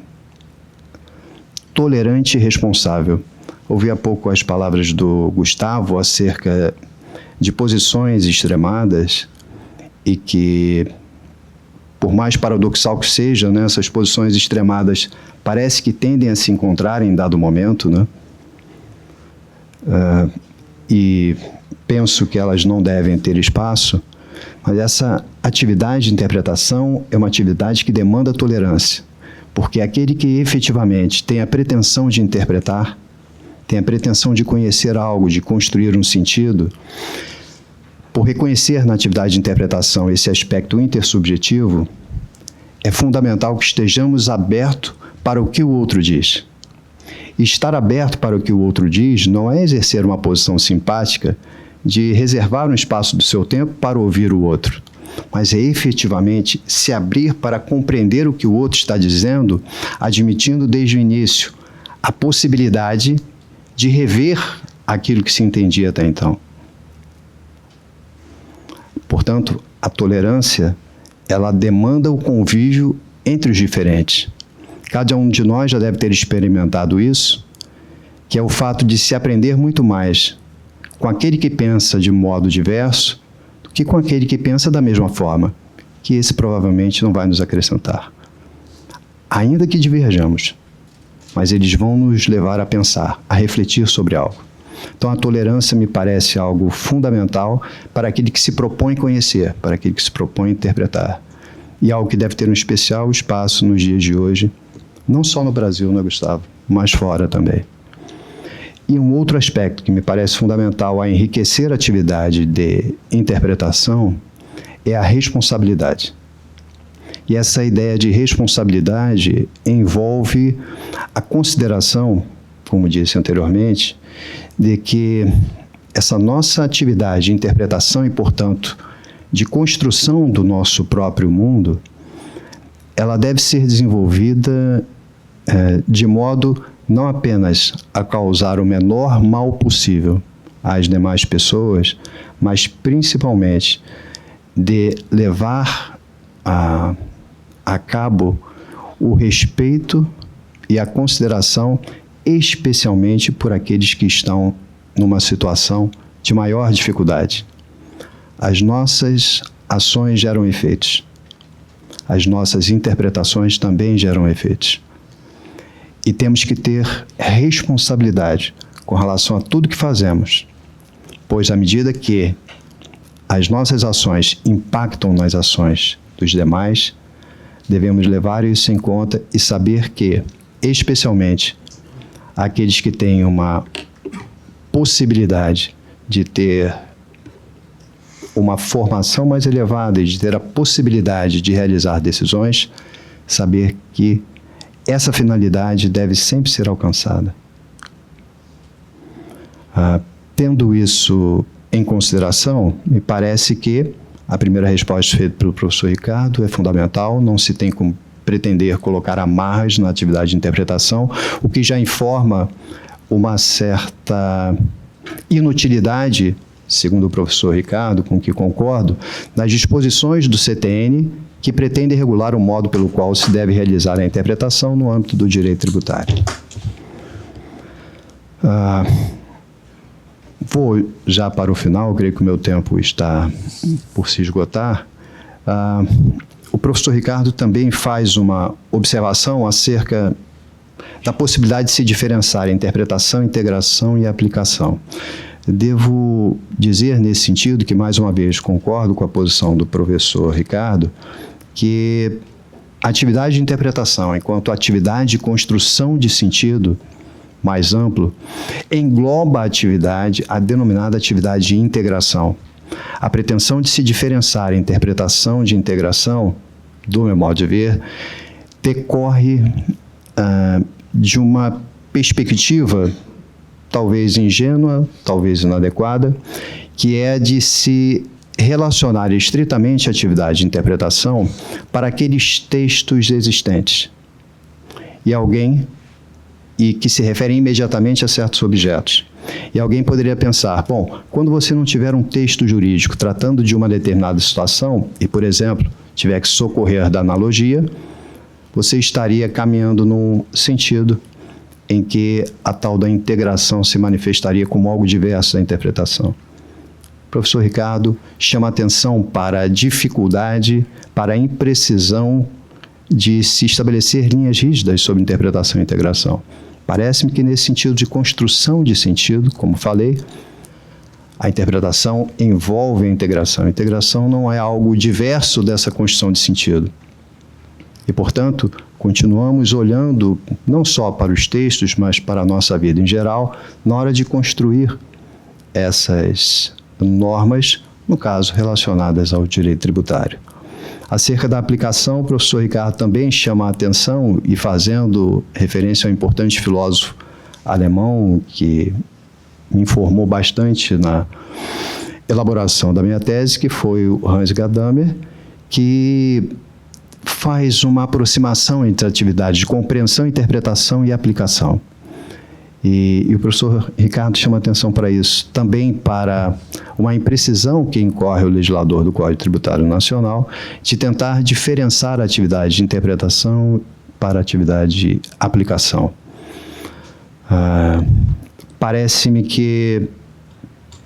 tolerante e responsável. Ouvi há pouco as palavras do Gustavo acerca de posições extremadas e que, por mais paradoxal que seja, né, essas posições extremadas parece que tendem a se encontrar em dado momento, né? E penso que elas não devem ter espaço, mas essa atividade de interpretação é uma atividade que demanda tolerância. Porque aquele que efetivamente tem a pretensão de interpretar, tem a pretensão de conhecer algo, de construir um sentido, por reconhecer na atividade de interpretação esse aspecto intersubjetivo, é fundamental que estejamos abertos para o que o outro diz. E estar aberto para o que o outro diz não é exercer uma posição simpática de reservar um espaço do seu tempo para ouvir o outro, mas é efetivamente se abrir para compreender o que o outro está dizendo, admitindo desde o início a possibilidade de rever aquilo que se entendia até então. Portanto, a tolerância, ela demanda o convívio entre os diferentes. Cada um de nós já deve ter experimentado isso, que é o fato de se aprender muito mais com aquele que pensa de modo diverso do que com aquele que pensa da mesma forma, que esse provavelmente não vai nos acrescentar. Ainda que diverjamos, mas eles vão nos levar a pensar, a refletir sobre algo. Então, a tolerância me parece algo fundamental para aquele que se propõe conhecer, para aquele que se propõe interpretar. E algo que deve ter um especial espaço nos dias de hoje, não só no Brasil, né, Gustavo, mas fora também. E um outro aspecto que me parece fundamental a enriquecer a atividade de interpretação é a responsabilidade. E essa ideia de responsabilidade envolve a consideração, como disse anteriormente, de que essa nossa atividade de interpretação e, portanto, de construção do nosso próprio mundo, ela deve ser desenvolvida de modo não apenas a causar o menor mal possível às demais pessoas, mas principalmente de levar a cabo o respeito e a consideração, especialmente por aqueles que estão numa situação de maior dificuldade. As nossas ações geram efeitos. As nossas interpretações também geram efeitos. E temos que ter responsabilidade com relação a tudo que fazemos, pois à medida que as nossas ações impactam nas ações dos demais, devemos levar isso em conta e saber que, especialmente, aqueles que têm uma possibilidade de ter uma formação mais elevada e de ter a possibilidade de realizar decisões, saber que essa finalidade deve sempre ser alcançada. Tendo isso em consideração, me parece que a primeira resposta feita pelo professor Ricardo é fundamental, não se tem como pretender colocar amarras na atividade de interpretação, o que já informa uma certa inutilidade, segundo o professor Ricardo, com que concordo, nas disposições do CTN que pretendem regular o modo pelo qual se deve realizar a interpretação no âmbito do direito tributário. Vou já para o final, creio que o meu tempo está por se esgotar. O professor Ricardo também faz uma observação acerca da possibilidade de se diferenciar interpretação, integração e aplicação. Devo dizer nesse sentido que, mais uma vez, concordo com a posição do professor Ricardo, que a atividade de interpretação, enquanto atividade de construção de sentido mais amplo, engloba a denominada atividade de integração. A pretensão de se diferenciar a interpretação de integração, do meu modo de ver, decorre de uma perspectiva talvez ingênua, talvez inadequada, que é de se relacionar estritamente a atividade de interpretação para aqueles textos existentes e que se referem imediatamente a certos objetos. E alguém poderia pensar, bom, quando você não tiver um texto jurídico tratando de uma determinada situação e, por exemplo, tiver que socorrer da analogia, você estaria caminhando num sentido em que a tal da integração se manifestaria como algo diverso da interpretação. O professor Ricardo chama atenção para a dificuldade, para a imprecisão de se estabelecer linhas rígidas sobre interpretação e integração. Parece-me que nesse sentido de construção de sentido, como falei, a interpretação envolve a integração. A integração não é algo diverso dessa construção de sentido. E, portanto, continuamos olhando não só para os textos, mas para a nossa vida em geral, na hora de construir essas normas, no caso, relacionadas ao direito tributário. Acerca da aplicação, o professor Ricardo também chama a atenção, e fazendo referência ao importante filósofo alemão que me informou bastante na elaboração da minha tese, que foi o Hans Gadamer, que faz uma aproximação entre atividades de compreensão, interpretação e aplicação. E o professor Ricardo chama atenção para isso, também para uma imprecisão que incorre o legislador do Código Tributário Nacional de tentar diferenciar a atividade de interpretação para a atividade de aplicação. Parece-me que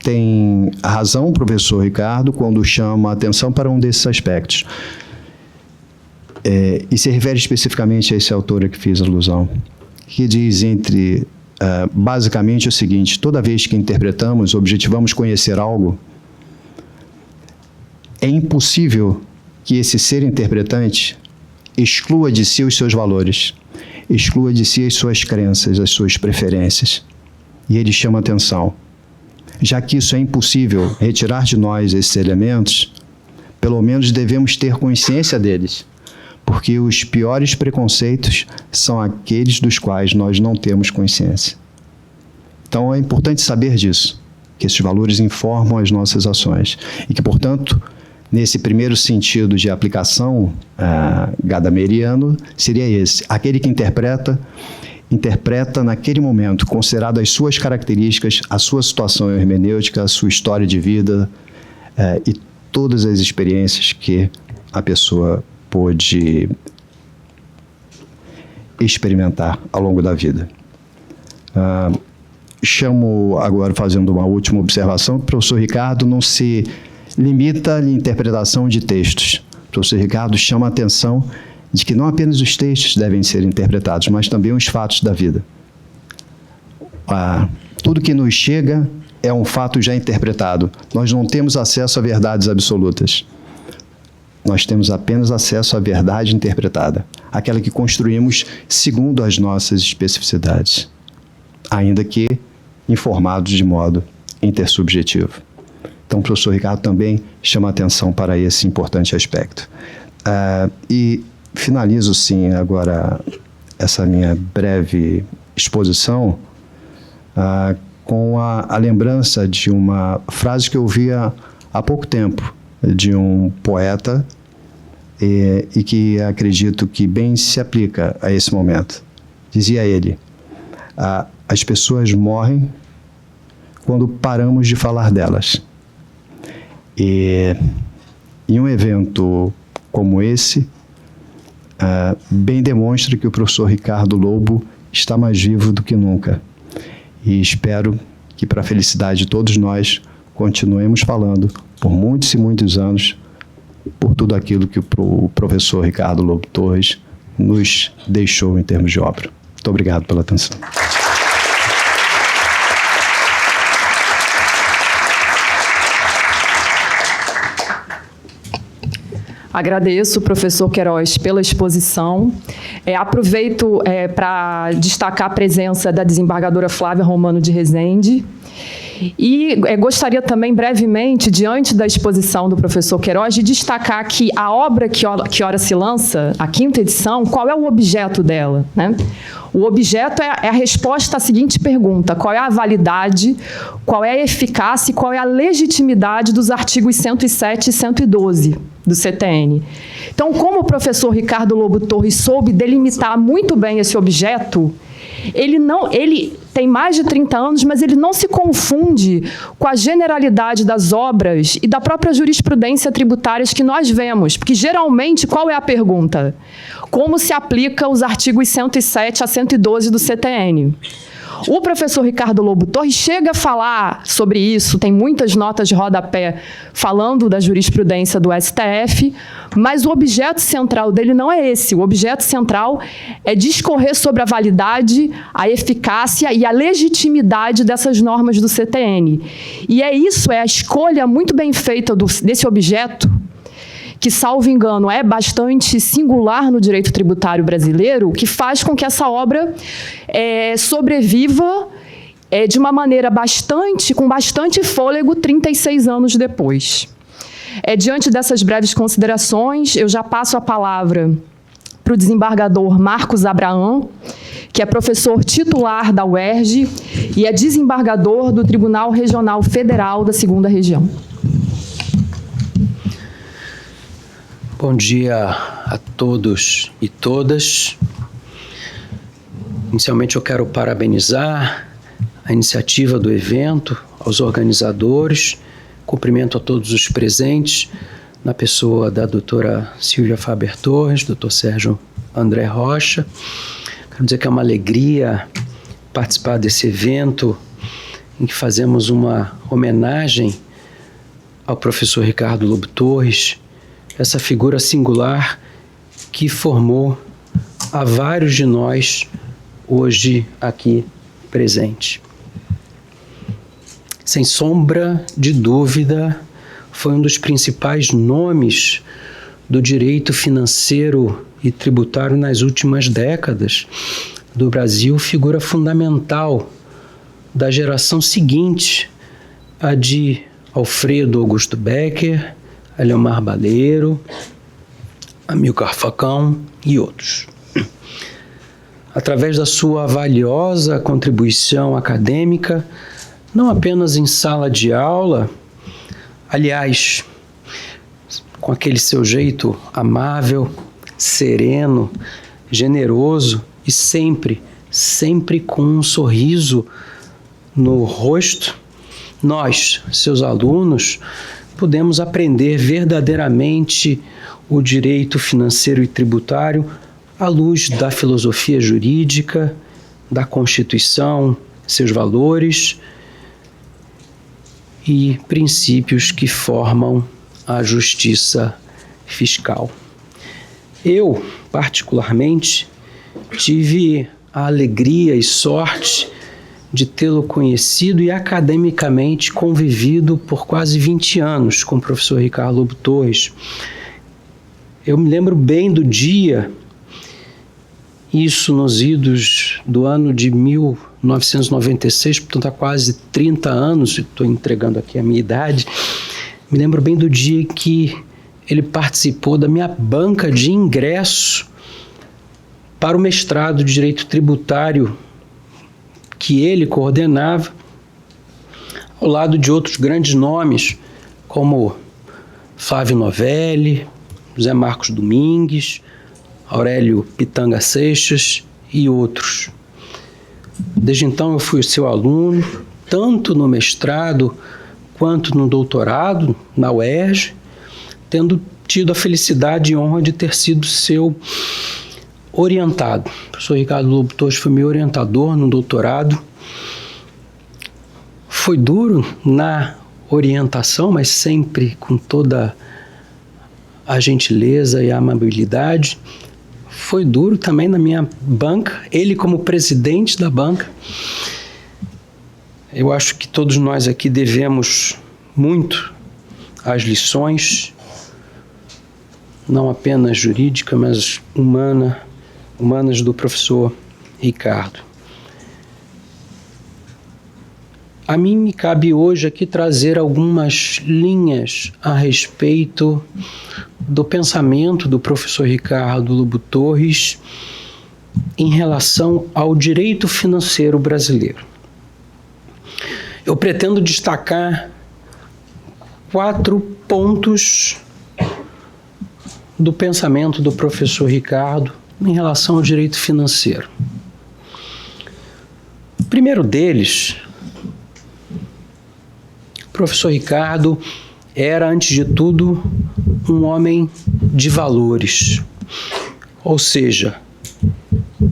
tem razão o professor Ricardo quando chama a atenção para um desses aspectos. E se refere especificamente a esse autor a que fiz alusão, que diz basicamente o seguinte: toda vez que interpretamos, objetivamos conhecer algo, é impossível que esse ser interpretante exclua de si os seus valores, exclua de si as suas crenças, as suas preferências. E ele chama atenção. Já que isso é impossível retirar de nós esses elementos, pelo menos devemos ter consciência deles, porque os piores preconceitos são aqueles dos quais nós não temos consciência. Então é importante saber disso, que esses valores informam as nossas ações e que, portanto, nesse primeiro sentido de aplicação gadameriano, seria esse: aquele que interpreta naquele momento, considerado as suas características, a sua situação hermenêutica, a sua história de vida e todas as experiências que a pessoa pôde experimentar ao longo da vida. Chamo agora, fazendo uma última observação, que o professor Ricardo não se limita à interpretação de textos. O professor Ricardo chama a atenção de que não apenas os textos devem ser interpretados, mas também os fatos da vida. Tudo que nos chega é um fato já interpretado. Nós não temos acesso a verdades absolutas. Nós temos apenas acesso à verdade interpretada, aquela que construímos segundo as nossas especificidades, ainda que informados de modo intersubjetivo. Então, o professor Ricardo também chama atenção para esse importante aspecto. E finalizo, sim, agora essa minha breve exposição com a lembrança de uma frase que eu ouvi há pouco tempo, de um poeta, e que acredito que bem se aplica a esse momento. Dizia ele: as pessoas morrem quando paramos de falar delas. E em um evento como esse, bem demonstra que o professor Ricardo Lobo está mais vivo do que nunca. E espero que, para a felicidade de todos nós, continuemos falando por muitos e muitos anos por tudo aquilo que o professor Ricardo Lobo Torres nos deixou em termos de obra. Muito obrigado pela atenção. Agradeço, professor Queiroz, pela exposição. Aproveito para destacar a presença da desembargadora Flávia Romano de Rezende. E gostaria também, brevemente, diante da exposição do professor Queiroz, de destacar que a obra que ora se lança, a 5ª edição, qual é o objeto dela, né? O objeto é a resposta à seguinte pergunta: qual é a validade, qual é a eficácia e qual é a legitimidade dos artigos 107 e 112 do CTN. Então, como o professor Ricardo Lobo Torres soube delimitar muito bem esse objeto, ele tem mais de 30 anos, mas ele não se confunde com a generalidade das obras e da própria jurisprudência tributárias que nós vemos. Porque, geralmente, qual é a pergunta? Como se aplica os artigos 107 a 112 do CTN? O professor Ricardo Lobo Torres chega a falar sobre isso, tem muitas notas de rodapé falando da jurisprudência do STF, mas o objeto central dele não é esse. O objeto central é discorrer sobre a validade, a eficácia e a legitimidade dessas normas do CTN. E é isso, é a escolha muito bem feita desse objeto que, salvo engano, é bastante singular no direito tributário brasileiro, que faz com que essa obra sobreviva de uma maneira com bastante fôlego 36 anos depois. Diante dessas breves considerações, eu já passo a palavra para o desembargador Marcos Abraão, que é professor titular da UERJ e é desembargador do Tribunal Regional Federal da 2ª Região. Bom dia a todos e todas. Inicialmente eu quero parabenizar a iniciativa do evento, aos organizadores, cumprimento a todos os presentes, na pessoa da doutora Silvia Faber Torres, doutor Sérgio André Rocha. Quero dizer que é uma alegria participar desse evento em que fazemos uma homenagem ao professor Ricardo Lobo Torres, essa figura singular que formou a vários de nós hoje aqui presentes. Sem sombra de dúvida, foi um dos principais nomes do direito financeiro e tributário nas últimas décadas do Brasil, figura fundamental da geração seguinte, a de Alfredo Augusto Becker, Aleomar Baleiro, Amilcar Facão e outros. Através da sua valiosa contribuição acadêmica, não apenas em sala de aula, aliás, com aquele seu jeito amável, sereno, generoso e sempre com um sorriso no rosto, nós, seus alunos, pudemos aprender verdadeiramente o direito financeiro e tributário à luz da filosofia jurídica, da Constituição, seus valores e princípios que formam a justiça fiscal. Eu, particularmente, tive a alegria e sorte de tê-lo conhecido e academicamente convivido por quase 20 anos com o professor Ricardo Lobo Torres. Eu me lembro bem do dia, isso nos idos do ano de 1996, portanto há quase 30 anos, estou entregando aqui a minha idade, me lembro bem do dia que ele participou da minha banca de ingresso para o mestrado de Direito Tributário que ele coordenava, ao lado de outros grandes nomes, como Flávio Novelli, José Marcos Domingues, Aurélio Pitanga Seixas e outros. Desde então eu fui seu aluno, tanto no mestrado quanto no doutorado na UERJ, tendo tido a felicidade e honra de ter sido seu orientado. O professor Ricardo Lobo Torres foi meu orientador no doutorado. Foi duro na orientação, mas sempre com toda a gentileza e a amabilidade. Foi duro também na minha banca, ele como presidente da banca. Eu acho que todos nós aqui devemos muito às lições, não apenas jurídica, mas humanas do professor Ricardo. A mim me cabe hoje aqui trazer algumas linhas a respeito do pensamento do professor Ricardo Lobo Torres em relação ao direito financeiro brasileiro. Eu pretendo destacar 4 pontos do pensamento do professor Ricardo em relação ao direito financeiro. O primeiro deles, o professor Ricardo era, antes de tudo, um homem de valores, ou seja,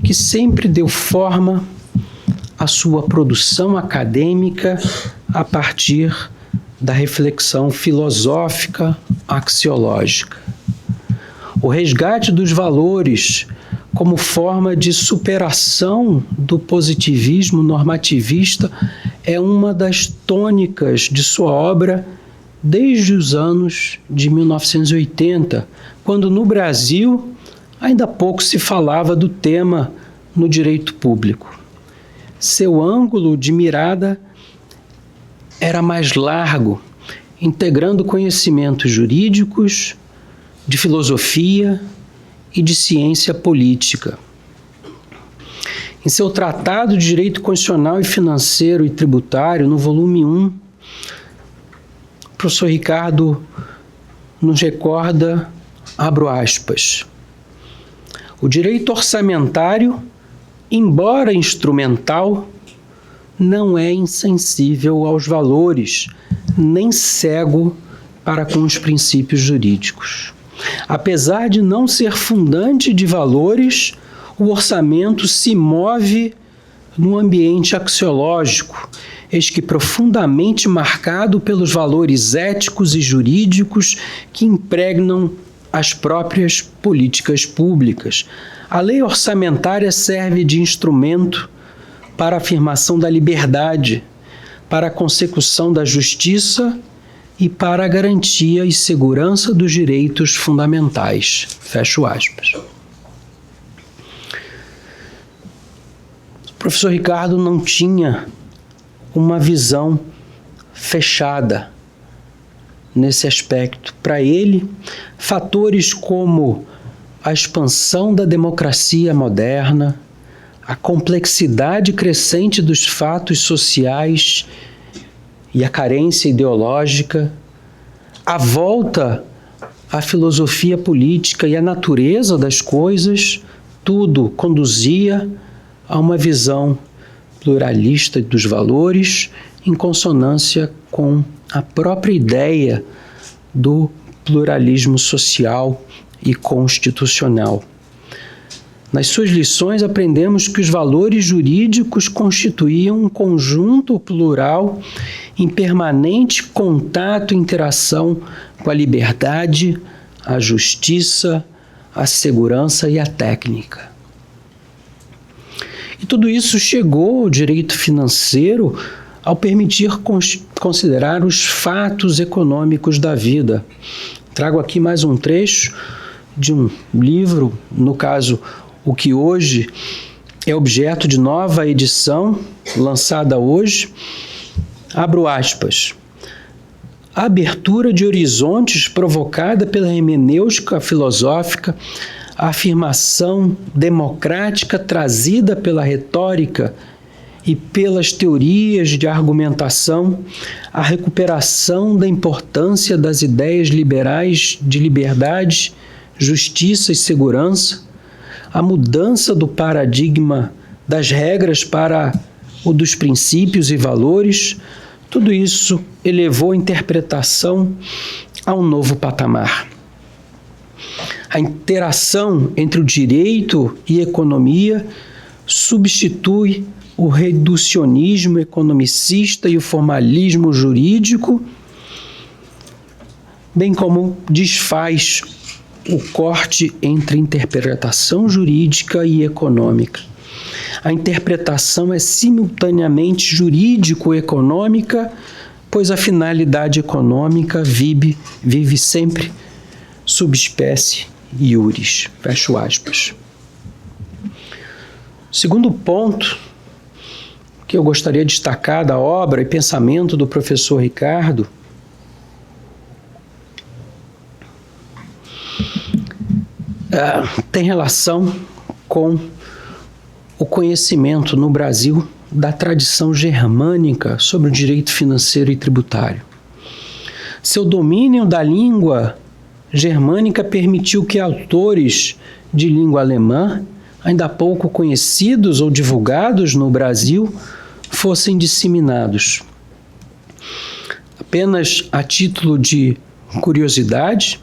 que sempre deu forma à sua produção acadêmica a partir da reflexão filosófica axiológica. O resgate dos valores como forma de superação do positivismo normativista é uma das tônicas de sua obra desde os anos de 1980, quando no Brasil ainda pouco se falava do tema no direito público. Seu ângulo de mirada era mais largo, integrando conhecimentos jurídicos, de filosofia e de ciência política. Em seu Tratado de Direito Constitucional e Financeiro e Tributário, no volume 1, o professor Ricardo nos recorda, abro aspas, o direito orçamentário, embora instrumental, não é insensível aos valores, nem cego para com os princípios jurídicos. Apesar de não ser fundante de valores, o orçamento se move no ambiente axiológico, eis que profundamente marcado pelos valores éticos e jurídicos que impregnam as próprias políticas públicas. A lei orçamentária serve de instrumento para a afirmação da liberdade, para a consecução da justiça e para a garantia e segurança dos direitos fundamentais. Fecho aspas. O professor Ricardo não tinha uma visão fechada nesse aspecto. Para ele, fatores como a expansão da democracia moderna, a complexidade crescente dos fatos sociais e a carência ideológica, a volta à filosofia política e à natureza das coisas, tudo conduzia a uma visão pluralista dos valores em consonância com a própria ideia do pluralismo social e constitucional. Nas suas lições, aprendemos que os valores jurídicos constituíam um conjunto plural em permanente contato e interação com a liberdade, a justiça, a segurança e a técnica. E tudo isso chegou ao direito financeiro ao permitir considerar os fatos econômicos da vida. Trago aqui mais um trecho de um livro, no caso, o que hoje é objeto de nova edição, lançada hoje. Abro aspas. A abertura de horizontes provocada pela hermenêutica filosófica, a afirmação democrática trazida pela retórica e pelas teorias de argumentação, a recuperação da importância das ideias liberais de liberdade, justiça e segurança, a mudança do paradigma das regras para o dos princípios e valores, tudo isso elevou a interpretação a um novo patamar. A interação entre o direito e economia substitui o reducionismo economicista e o formalismo jurídico, bem como desfaz o corte entre interpretação jurídica e econômica. A interpretação é simultaneamente jurídico-econômica, pois a finalidade econômica vive sempre subespécie iuris. Fecho aspas. Segundo ponto que eu gostaria de destacar da obra e pensamento do professor Ricardo tem relação com o conhecimento no Brasil da tradição germânica sobre o direito financeiro e tributário. Seu domínio da língua germânica permitiu que autores de língua alemã, ainda pouco conhecidos ou divulgados no Brasil, fossem disseminados. Apenas a título de curiosidade,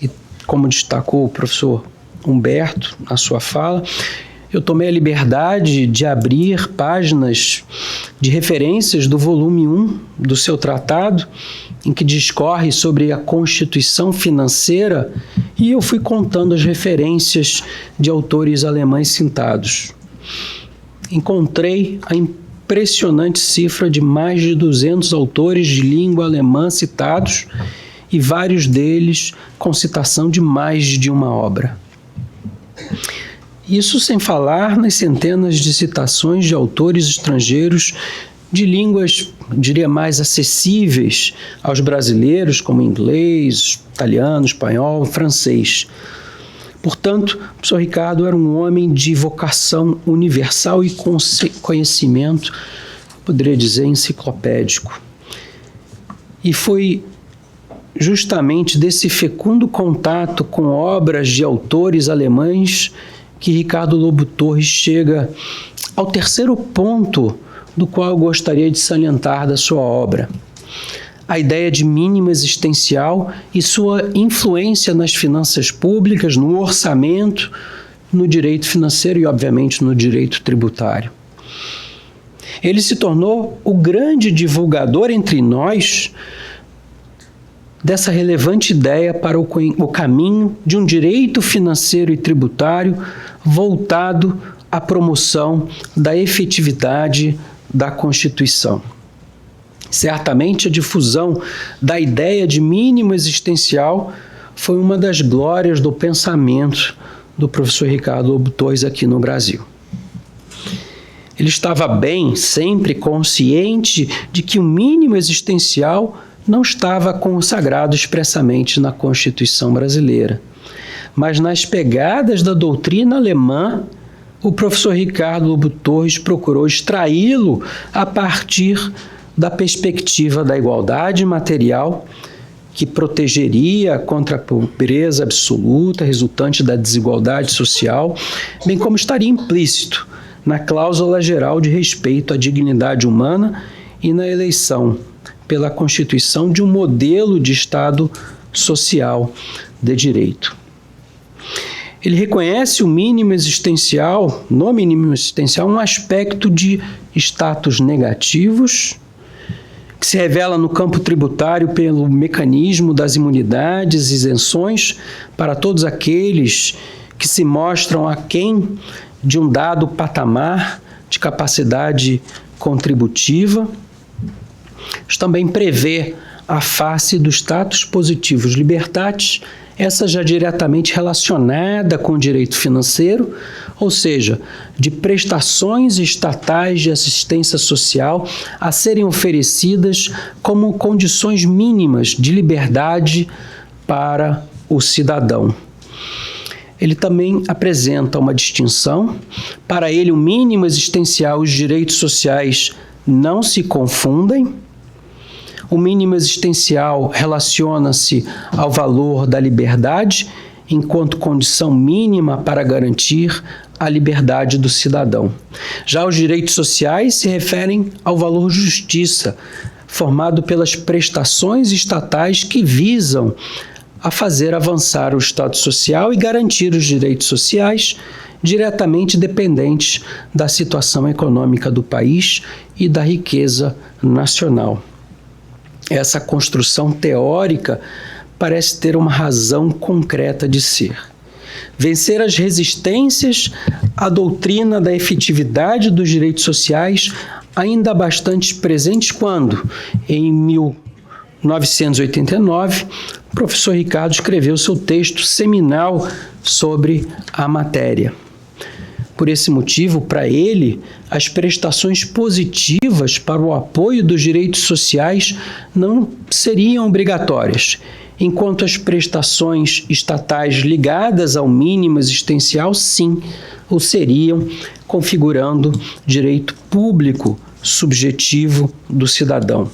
e como destacou o professor Humberto na sua fala, eu tomei a liberdade de abrir páginas de referências do volume 1 do seu tratado, em que discorre sobre a constituição financeira, e eu fui contando as referências de autores alemães citados. Encontrei a impressionante cifra de mais de 200 autores de língua alemã citados, e vários deles com citação de mais de uma obra. Isso sem falar nas centenas de citações de autores estrangeiros de línguas, diria, mais acessíveis aos brasileiros, como inglês, italiano, espanhol, francês. Portanto, o professor Ricardo era um homem de vocação universal e conhecimento, poderia dizer, enciclopédico. E foi justamente desse fecundo contato com obras de autores alemães que Ricardo Lobo Torres chega ao terceiro ponto do qual eu gostaria de salientar da sua obra: a ideia de mínimo existencial e sua influência nas finanças públicas, no orçamento, no direito financeiro e, obviamente, no direito tributário. Ele se tornou o grande divulgador entre nós dessa relevante ideia para o caminho de um direito financeiro e tributário voltado à promoção da efetividade da Constituição. Certamente a difusão da ideia de mínimo existencial foi uma das glórias do pensamento do professor Ricardo Lobo Torres aqui no Brasil. Ele estava bem, sempre consciente de que o mínimo existencial não estava consagrado expressamente na Constituição brasileira, mas nas pegadas da doutrina alemã, o professor Ricardo Lobo Torres procurou extraí-lo a partir da perspectiva da igualdade material, que protegeria contra a pobreza absoluta resultante da desigualdade social, bem como estaria implícito na cláusula geral de respeito à dignidade humana e na eleição pela Constituição de um modelo de Estado social de direito. Ele reconhece no mínimo existencial, um aspecto de status negativos, que se revela no campo tributário pelo mecanismo das imunidades e isenções para todos aqueles que se mostram aquém de um dado patamar de capacidade contributiva. Também prevê a face do status positivus libertatis, essa já diretamente relacionada com o direito financeiro, ou seja, de prestações estatais de assistência social a serem oferecidas como condições mínimas de liberdade para o cidadão. Ele também apresenta uma distinção. Para ele, o mínimo existencial e os direitos sociais não se confundem. O mínimo existencial relaciona-se ao valor da liberdade, enquanto condição mínima para garantir a liberdade do cidadão. Já os direitos sociais se referem ao valor justiça, formado pelas prestações estatais que visam a fazer avançar o Estado social e garantir os direitos sociais diretamente dependentes da situação econômica do país e da riqueza nacional. Essa construção teórica parece ter uma razão concreta de ser. Vencer as resistências à doutrina da efetividade dos direitos sociais, ainda bastante presentes quando, em 1989, o professor Ricardo escreveu seu texto seminal sobre a matéria. Por esse motivo, para ele, as prestações positivas para o apoio dos direitos sociais não seriam obrigatórias, enquanto as prestações estatais ligadas ao mínimo existencial, sim, o seriam, configurando direito público subjetivo do cidadão.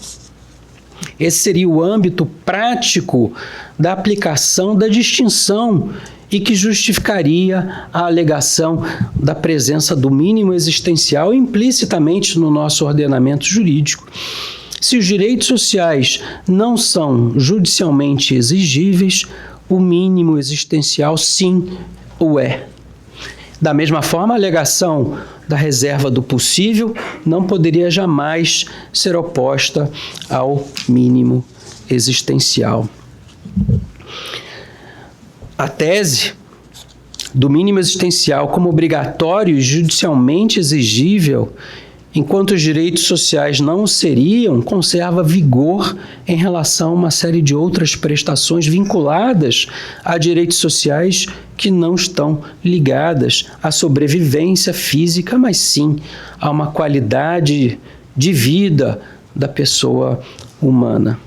Esse seria o âmbito prático da aplicação da distinção e que justificaria a alegação da presença do mínimo existencial implicitamente no nosso ordenamento jurídico. Se os direitos sociais não são judicialmente exigíveis, o mínimo existencial sim o é. Da mesma forma, a alegação da reserva do possível não poderia jamais ser oposta ao mínimo existencial. A tese do mínimo existencial como obrigatório e judicialmente exigível enquanto os direitos sociais não o seriam, conserva vigor em relação a uma série de outras prestações vinculadas a direitos sociais que não estão ligadas à sobrevivência física, mas sim a uma qualidade de vida da pessoa humana.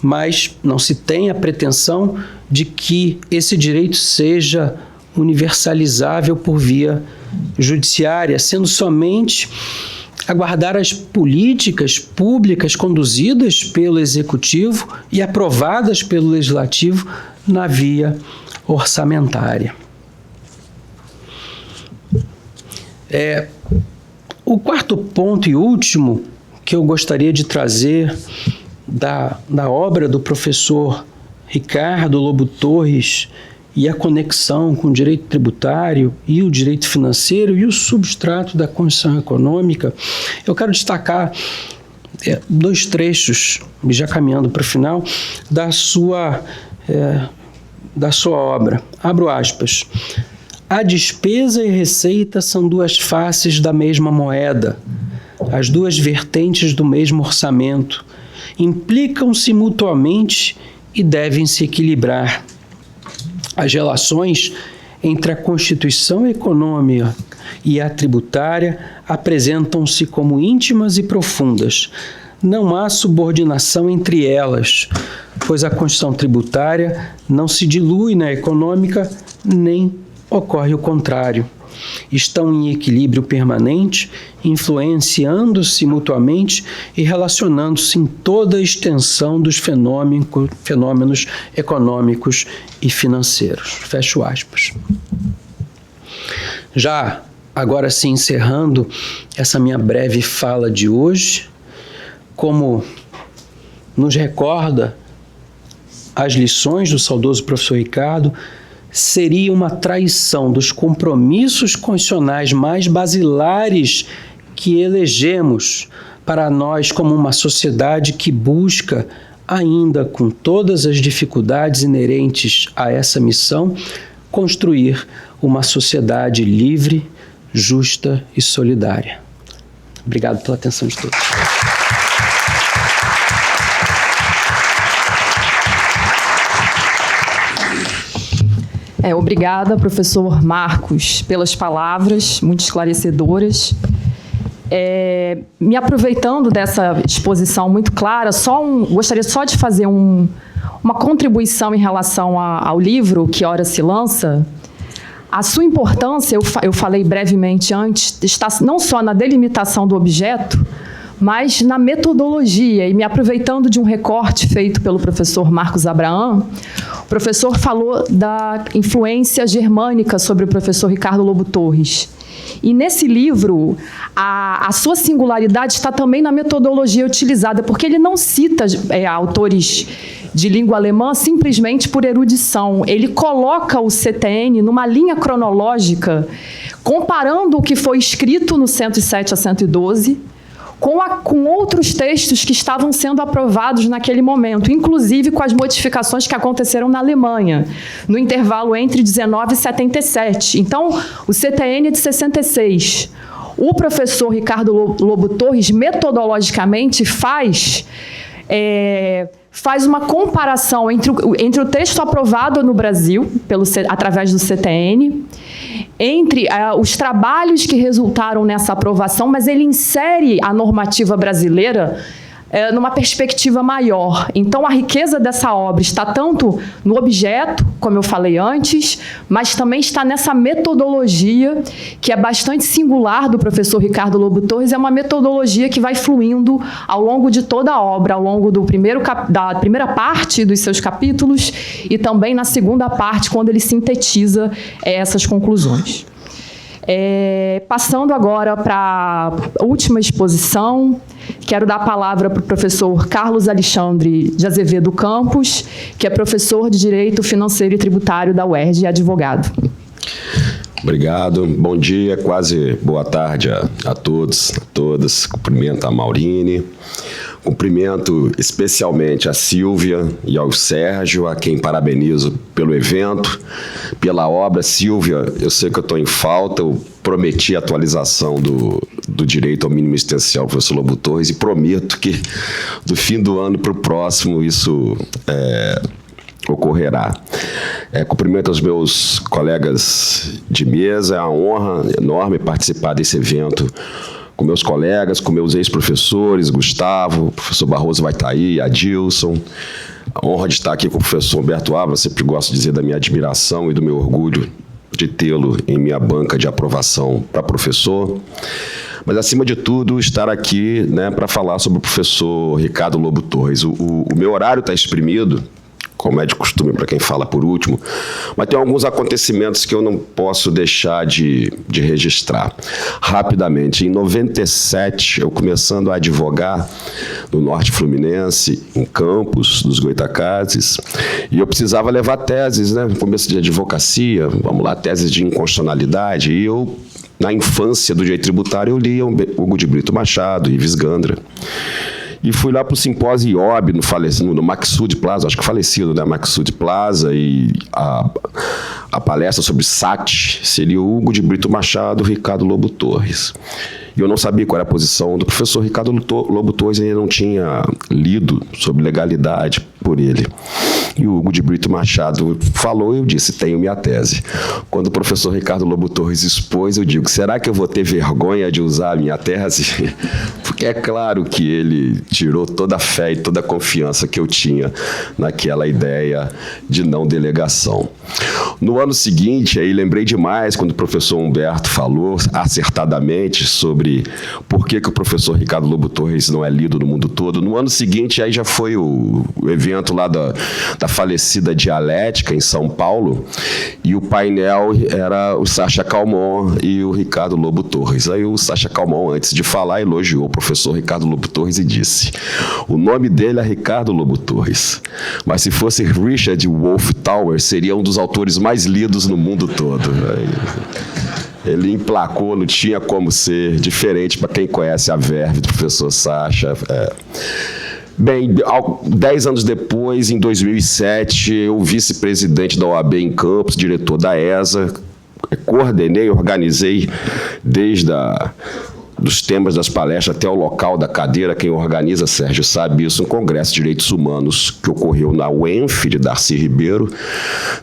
Mas não se tem a pretensão de que esse direito seja universalizável por via judiciária, sendo somente aguardar as políticas públicas conduzidas pelo Executivo e aprovadas pelo Legislativo na via orçamentária. O quarto ponto e último que eu gostaria de trazer da obra do professor Ricardo Lobo Torres e a conexão com o direito tributário e o direito financeiro e o substrato da Constituição Econômica, eu quero destacar dois trechos, já caminhando para o final, da sua obra. Abro aspas. A despesa e receita são duas faces da mesma moeda, as duas vertentes do mesmo orçamento. Implicam-se mutuamente e devem se equilibrar. As relações entre a Constituição Econômica e a tributária apresentam-se como íntimas e profundas. Não há subordinação entre elas, pois a Constituição tributária não se dilui na econômica, nem ocorre o contrário. Estão em equilíbrio permanente, influenciando-se mutuamente e relacionando-se em toda a extensão dos fenômenos econômicos e financeiros. Fecho aspas. Já agora sim, encerrando essa minha breve fala de hoje, como nos recorda as lições do saudoso professor Ricardo, seria uma traição dos compromissos constitucionais mais basilares que elegemos para nós como uma sociedade que busca, ainda com todas as dificuldades inerentes a essa missão, construir uma sociedade livre, justa e solidária. Obrigado pela atenção de todos. Obrigada, professor Marcos, pelas palavras muito esclarecedoras. Me aproveitando dessa exposição muito clara, gostaria só de fazer uma contribuição em relação ao livro Que Ora Se Lança. A sua importância, eu falei brevemente antes, está não só na delimitação do objeto, mas na metodologia. E me aproveitando de um recorte feito pelo professor Marcos Abraham, o professor falou da influência germânica sobre o professor Ricardo Lobo Torres. E nesse livro, a sua singularidade está também na metodologia utilizada, porque ele não cita autores de língua alemã simplesmente por erudição. Ele coloca o CTN numa linha cronológica, comparando o que foi escrito no 107 a 112 com outros textos que estavam sendo aprovados naquele momento, inclusive com as modificações que aconteceram na Alemanha, no intervalo entre 19 e 77. Então, o CTN é de 66. O professor Ricardo Lobo Torres, metodologicamente, faz uma comparação entre o texto aprovado no Brasil, através do CTN, entre os trabalhos que resultaram nessa aprovação, mas ele insere a normativa brasileira numa perspectiva maior. Então, a riqueza dessa obra está tanto no objeto, como eu falei antes, mas também está nessa metodologia, que é bastante singular do professor Ricardo Lobo Torres. É uma metodologia que vai fluindo ao longo de toda a obra, ao longo da primeira parte dos seus capítulos e também na segunda parte, quando ele sintetiza essas conclusões. Passando agora para a última exposição, quero dar a palavra para o professor Carlos Alexandre de Azevedo Campos, que é professor de Direito Financeiro e Tributário da UERJ e advogado. Obrigado, bom dia, quase boa tarde a todos, a todas. Cumprimento a Maurine, Cumprimento especialmente a Silvia e ao Sérgio, a quem parabenizo pelo evento, pela obra. Silvia, eu sei que eu estou em falta, eu prometi a atualização do direito ao mínimo existencial do professor Lobo Torres e prometo que do fim do ano para o próximo isso ocorrerá. Cumprimento aos meus colegas de mesa, é uma honra enorme participar desse evento com meus colegas, com meus ex-professores, Gustavo, o professor Barroso vai estar aí, Adilson. A honra de estar aqui com o professor Humberto Ávila, sempre gosto de dizer da minha admiração e do meu orgulho de tê-lo em minha banca de aprovação para professor. Mas, acima de tudo, estar aqui, né, para falar sobre o professor Ricardo Lobo Torres. O meu horário está exprimido, como é de costume para quem fala por último, mas tem alguns acontecimentos que eu não posso deixar de registrar. Rapidamente, em 97, eu começando a advogar no Norte Fluminense, em Campos, dos Goitacazes, e eu precisava levar teses, né, no começo de advocacia, vamos lá, teses de inconstitucionalidade, e eu, na infância do direito tributário, eu lia Hugo de Brito Machado, Ives Gandra. E fui lá para o simpósio IOB, no Maxud Plaza, acho que falecido, né? Maxud Plaza, e a palestra sobre SAT seria o Hugo de Brito Machado, Ricardo Lobo Torres. E eu não sabia qual era a posição do professor Ricardo Lobo Torres, ainda não tinha lido sobre legalidade por ele. E o Hugo de Brito Machado falou e eu disse, tenho minha tese. Quando o professor Ricardo Lobo Torres expôs, eu digo, será que eu vou ter vergonha de usar a minha tese? Porque é claro que ele tirou toda a fé e toda a confiança que eu tinha naquela ideia de não delegação. No ano seguinte, aí lembrei demais quando o professor Humberto falou acertadamente sobre por que o professor Ricardo Lobo Torres não é lido no mundo todo. No ano seguinte, aí já foi o evento lá da falecida Dialética, em São Paulo, e o painel era o Sacha Calmon e o Ricardo Lobo Torres. Aí o Sacha Calmon, antes de falar, elogiou o professor Ricardo Lobo Torres e disse, o nome dele é Ricardo Lobo Torres, mas se fosse Richard Wolff Towers, seria um dos autores mais lidos no mundo todo. Ele emplacou, não tinha como ser diferente para quem conhece a verve do professor Sacha. Bem, 10 anos depois, em 2007, eu vice-presidente da OAB em Campos, diretor da ESA, coordenei, organizei desde dos temas das palestras até o local da cadeira. Quem organiza, Sérgio, sabe isso, um congresso de direitos humanos que ocorreu na UENF, de Darcy Ribeiro,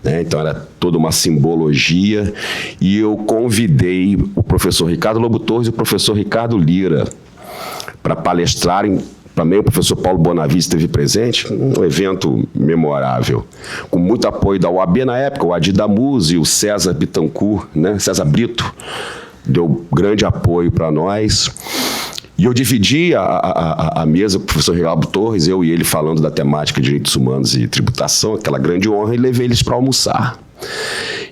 né? Então era toda uma simbologia, e eu convidei o professor Ricardo Lobo Torres e o professor Ricardo Lira para palestrarem. Também o professor Paulo Bonavides esteve presente, um evento memorável, com muito apoio da OAB na época, o Adi Damuz e o César Bittencourt, né? César Brito, deu grande apoio para nós. E eu dividi a mesa com o professor Ricardo Torres, eu e ele falando da temática de direitos humanos e tributação, aquela grande honra, e levei eles para almoçar.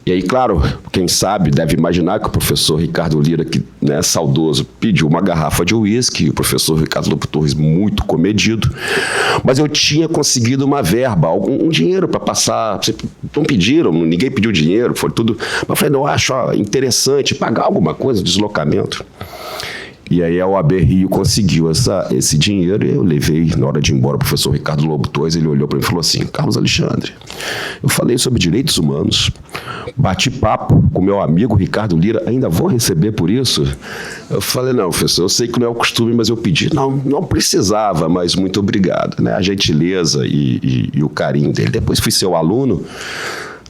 E aí, claro, quem sabe deve imaginar que o professor Ricardo Lira, que, né, saudoso, pediu uma garrafa de uísque, o professor Ricardo Lobo Torres muito comedido, mas eu tinha conseguido uma verba, um dinheiro para passar. Não pediram, ninguém pediu dinheiro, foi tudo. Mas eu falei, não, acho interessante pagar alguma coisa, deslocamento. E aí a OAB Rio conseguiu esse dinheiro, e eu levei, na hora de ir embora, o professor Ricardo Lobo Torres, ele olhou para mim e falou assim, Carlos Alexandre, eu falei sobre direitos humanos, bati papo com meu amigo Ricardo Lira, ainda vou receber por isso? Eu falei, não, professor, eu sei que não é o costume, mas eu pedi. Não precisava, mas muito obrigado, né? A gentileza e o carinho dele. Depois fui seu aluno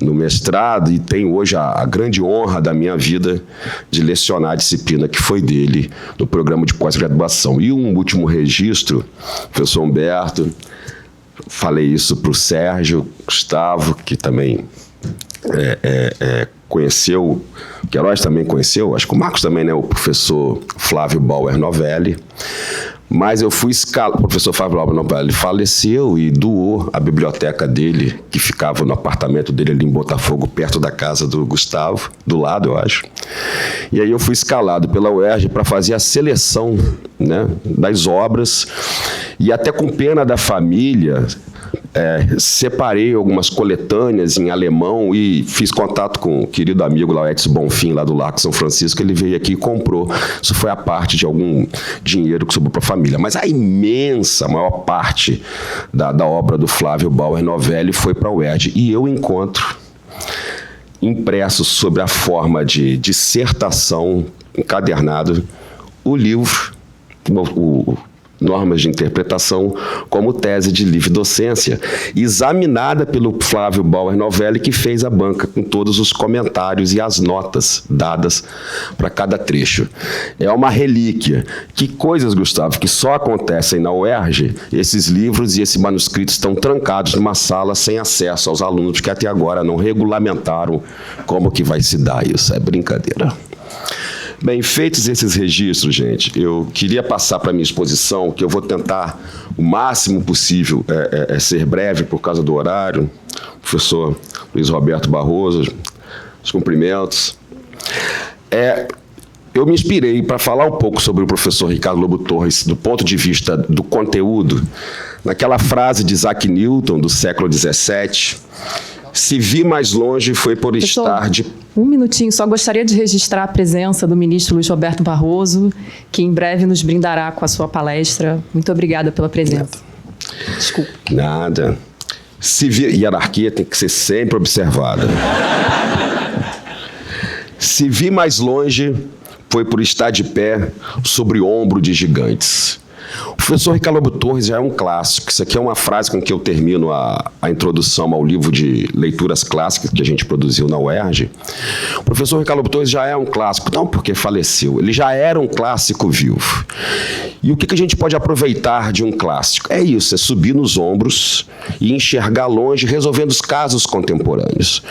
no mestrado e tenho hoje a grande honra da minha vida de lecionar a disciplina que foi dele no programa de pós-graduação. E um último registro, professor Humberto, falei isso para o Sérgio, Gustavo, que também conheceu, o Queiroz também conheceu, acho que o Marcos também, né, o professor Flávio Bauer Novelli. Mas eu fui escalado, o professor Flávio Bauer Novelli faleceu e doou a biblioteca dele, que ficava no apartamento dele ali em Botafogo, perto da casa do Gustavo, do lado, eu acho. E aí eu fui escalado pela UERJ para fazer a seleção, né, das obras, e até com pena da família, separei algumas coletâneas em alemão e fiz contato com o querido amigo lá, o Edson Bonfim, lá do Largo São Francisco. Ele veio aqui e comprou. Isso foi a parte de algum dinheiro que sobrou para a família. Mas a maior parte da obra do Flávio Bauer Novelli foi para a UERJ. E eu encontro impresso sobre a forma de dissertação, encadernado, o livro, Normas de Interpretação, como tese de livre docência, examinada pelo Flávio Bauer Novelli, que fez a banca com todos os comentários e as notas dadas para cada trecho. É uma relíquia. Que coisas, Gustavo, que só acontecem na UERJ. Esses livros e esse manuscrito estão trancados numa sala sem acesso aos alunos, que até agora não regulamentaram como que vai se dar isso. É brincadeira. Bem, feitos esses registros, gente, eu queria passar para a minha exposição, que eu vou tentar o máximo possível ser breve por causa do horário. Professor Luiz Roberto Barroso, os cumprimentos. Eu me inspirei para falar um pouco sobre o professor Ricardo Lobo Torres, do ponto de vista do conteúdo, naquela frase de Isaac Newton, do século XVII, se vi mais longe foi por estar de... Um minutinho, só gostaria de registrar a presença do ministro Luiz Roberto Barroso, que em breve nos brindará com a sua palestra. Muito obrigada pela presença. Desculpa. Nada. Hierarquia tem que ser sempre observada. Se vi mais longe foi por estar de pé sobre o ombro de gigantes. O professor Ricardo Lobo Torres já é um clássico. Isso aqui é uma frase com que eu termino a introdução ao livro de leituras clássicas que a gente produziu na UERJ. O professor Ricardo Lobo Torres já é um clássico, não porque faleceu, ele já era um clássico vivo. E o que a gente pode aproveitar de um clássico? É isso, é subir nos ombros e enxergar longe, resolvendo os casos contemporâneos.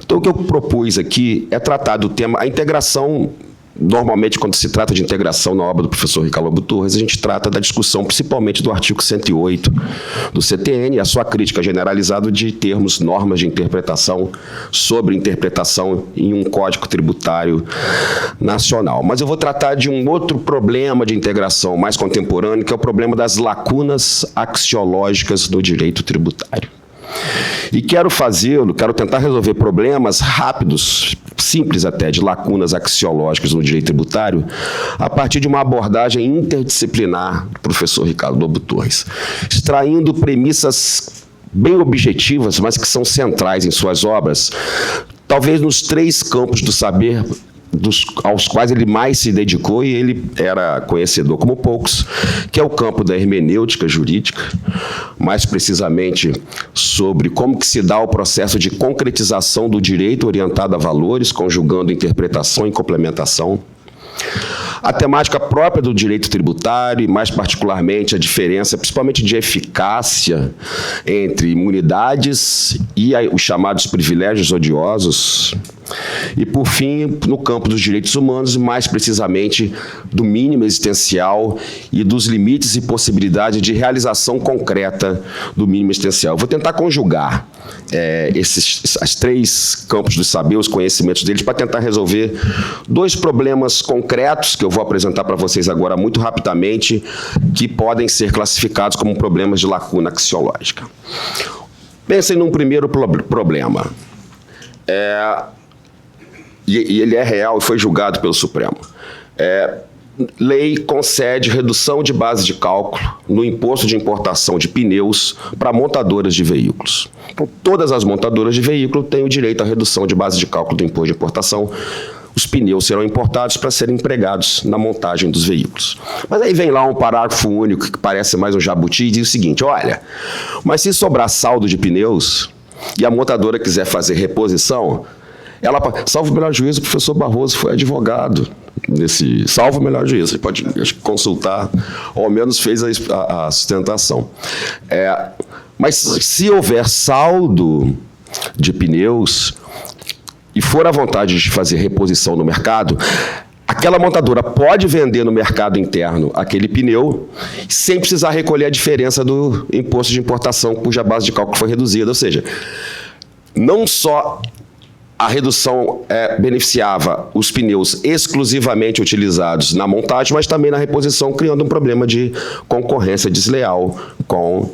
Então, o que eu propus aqui é tratar do tema, a integração. Normalmente, quando se trata de integração na obra do professor Ricardo Lobo Torres, a gente trata da discussão principalmente do artigo 108 do CTN, a sua crítica generalizada de termos, normas de interpretação sobre interpretação em um código tributário nacional. Mas eu vou tratar de um outro problema de integração mais contemporâneo, que é o problema das lacunas axiológicas no direito tributário. E quero tentar resolver problemas rápidos, simples até, de lacunas axiológicas no direito tributário, a partir de uma abordagem interdisciplinar do professor Ricardo Lobo Torres, extraindo premissas bem objetivas, mas que são centrais em suas obras, talvez nos 3 campos do saber aos quais ele mais se dedicou, e ele era conhecedor como poucos, que é o campo da hermenêutica jurídica, mais precisamente sobre como que se dá o processo de concretização do direito orientado a valores, conjugando interpretação e complementação. A temática própria do direito tributário, e mais particularmente a diferença, principalmente de eficácia, entre imunidades e os chamados privilégios odiosos. E, por fim, no campo dos direitos humanos, e mais precisamente do mínimo existencial e dos limites e possibilidades de realização concreta do mínimo existencial. Eu vou tentar conjugar as 3 campos do saber, os conhecimentos deles, para tentar resolver 2 problemas concretos que eu vou apresentar para vocês agora muito rapidamente, que podem ser classificados como problemas de lacuna axiológica. Pensem num primeiro problema. E ele é real e foi julgado pelo Supremo. Lei concede redução de base de cálculo no imposto de importação de pneus para montadoras de veículos. Então, todas as montadoras de veículo têm o direito à redução de base de cálculo do imposto de importação. Os pneus serão importados para serem empregados na montagem dos veículos. Mas aí vem lá um parágrafo único que parece mais um jabuti e diz o seguinte: olha, mas se sobrar saldo de pneus e a montadora quiser fazer reposição, ela, salvo o melhor juízo, o professor Barroso foi advogado nesse, salvo o melhor juízo, você pode consultar, ou ao menos fez a sustentação. Mas se houver saldo de pneus e for à vontade de fazer reposição no mercado, aquela montadora pode vender no mercado interno aquele pneu sem precisar recolher a diferença do imposto de importação cuja base de cálculo foi reduzida. Ou seja, não só a redução beneficiava os pneus exclusivamente utilizados na montagem, mas também na reposição, criando um problema de concorrência desleal com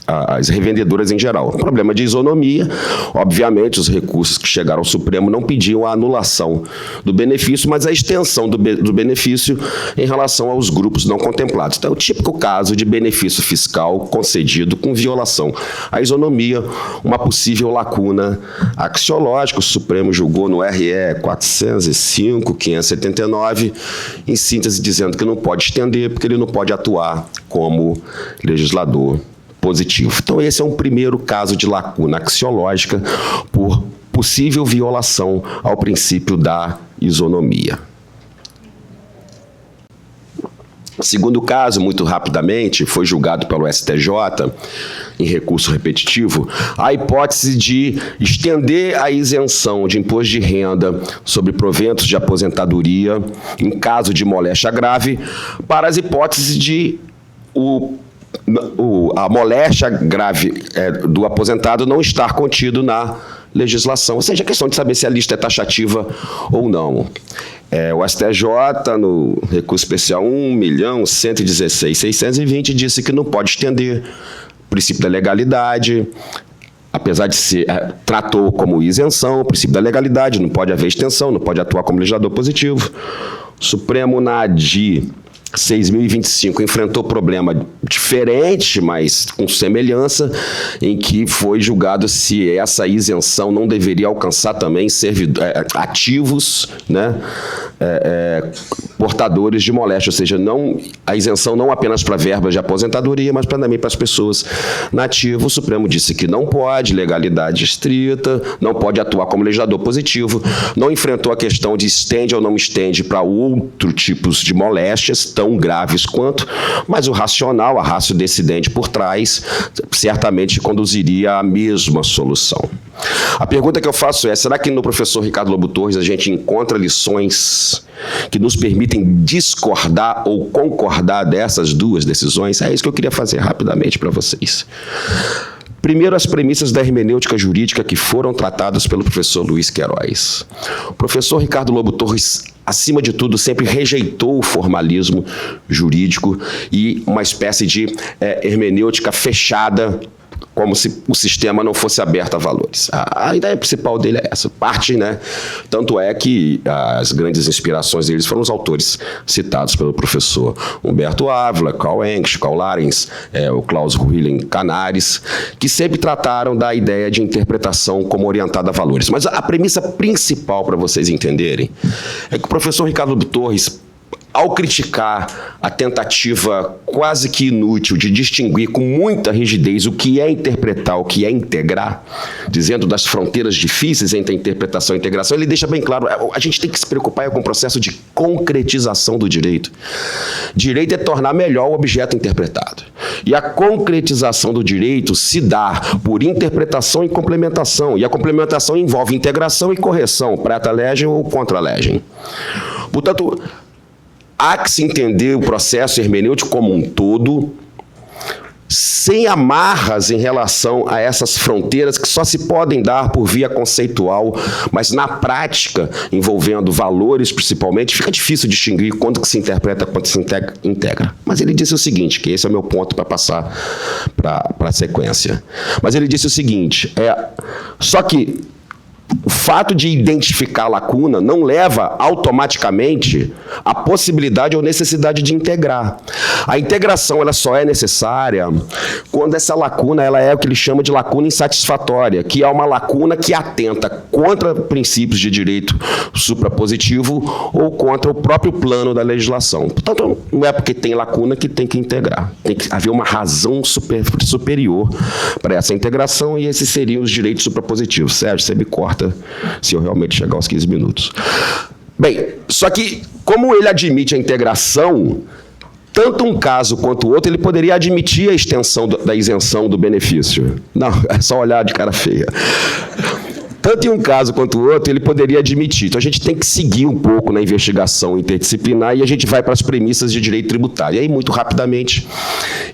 as revendedoras em geral. O problema de isonomia, obviamente, os recursos que chegaram ao Supremo não pediam a anulação do benefício, mas a extensão do benefício em relação aos grupos não contemplados. Então, é o típico caso de benefício fiscal concedido com violação à isonomia, uma possível lacuna axiológica. O Supremo julgou no RE 405, 579, em síntese, dizendo que não pode estender, porque ele não pode atuar como legislador positivo. Então, esse é um primeiro caso de lacuna axiológica por possível violação ao princípio da isonomia. Segundo caso, muito rapidamente, foi julgado pelo STJ, em recurso repetitivo, a hipótese de estender a isenção de imposto de renda sobre proventos de aposentadoria, em caso de moléstia grave, para as hipóteses de a moléstia grave do aposentado não estar contido na legislação. Ou seja, a questão de saber se a lista é taxativa ou não. O STJ, no recurso especial 1.116.620, disse que não pode estender o princípio da legalidade, apesar de ser, tratou como isenção o princípio da legalidade, não pode haver extensão, não pode atuar como legislador positivo. O Supremo, na ADI 6.025, enfrentou problema diferente, mas com semelhança, em que foi julgado se essa isenção não deveria alcançar também ativos, né, portadores de moléstia, ou seja, a isenção não apenas para verbas de aposentadoria, mas também para as pessoas nativas. O Supremo disse que não pode, legalidade estrita, não pode atuar como legislador positivo, não enfrentou a questão de estende ou não estende para outros tipos de moléstias, tão graves quanto, mas o racional, a ratio decidente por trás, certamente conduziria à mesma solução. A pergunta que eu faço é, será que no professor Ricardo Lobo Torres a gente encontra lições que nos permitem discordar ou concordar dessas duas decisões? É isso que eu queria fazer rapidamente para vocês. Primeiro, as premissas da hermenêutica jurídica que foram tratadas pelo professor Luiz Queiroz. O professor Ricardo Lobo Torres, acima de tudo, sempre rejeitou o formalismo jurídico e uma espécie de hermenêutica fechada, como se o sistema não fosse aberto a valores. A ideia principal dele é essa, parte, né? Tanto é que as grandes inspirações deles foram os autores citados pelo professor Humberto Ávila, Karl Engsch, Karl Larens, o Klaus Wilhelm Canaris, que sempre trataram da ideia de interpretação como orientada a valores. Mas a premissa principal, para vocês entenderem, é que o professor Ricardo Lobo Torres, ao criticar a tentativa quase que inútil de distinguir com muita rigidez o que é interpretar, o que é integrar, dizendo das fronteiras difíceis entre a interpretação e a integração, ele deixa bem claro, a gente tem que se preocupar com o processo de concretização do direito. Direito é tornar melhor o objeto interpretado. E a concretização do direito se dá por interpretação e complementação, e a complementação envolve integração e correção, preta legem ou contra legem. Portanto, há que se entender o processo hermenêutico como um todo, sem amarras em relação a essas fronteiras que só se podem dar por via conceitual, mas na prática, envolvendo valores principalmente, fica difícil distinguir quando que se interpreta, quando se integra. Mas ele disse o seguinte, que esse é o meu ponto para passar para a sequência. Mas ele disse o seguinte, só que o fato de identificar a lacuna não leva automaticamente à possibilidade ou necessidade de integrar. A integração ela só é necessária quando essa lacuna ela é o que ele chama de lacuna insatisfatória, que é uma lacuna que atenta contra princípios de direito suprapositivo ou contra o próprio plano da legislação. Portanto, não é porque tem lacuna que tem que integrar. Tem que haver uma razão superior para essa integração e esses seriam os direitos suprapositivos. Sérgio, você me corta se eu realmente chegar aos 15 minutos. Bem, só que, como ele admite a integração, tanto um caso quanto o outro, ele poderia admitir a extensão da isenção do benefício. Não, é só olhar de cara feia. tanto em um caso quanto o outro, ele poderia admitir. Então, a gente tem que seguir um pouco na investigação interdisciplinar e a gente vai para as premissas de direito tributário. E aí, muito rapidamente,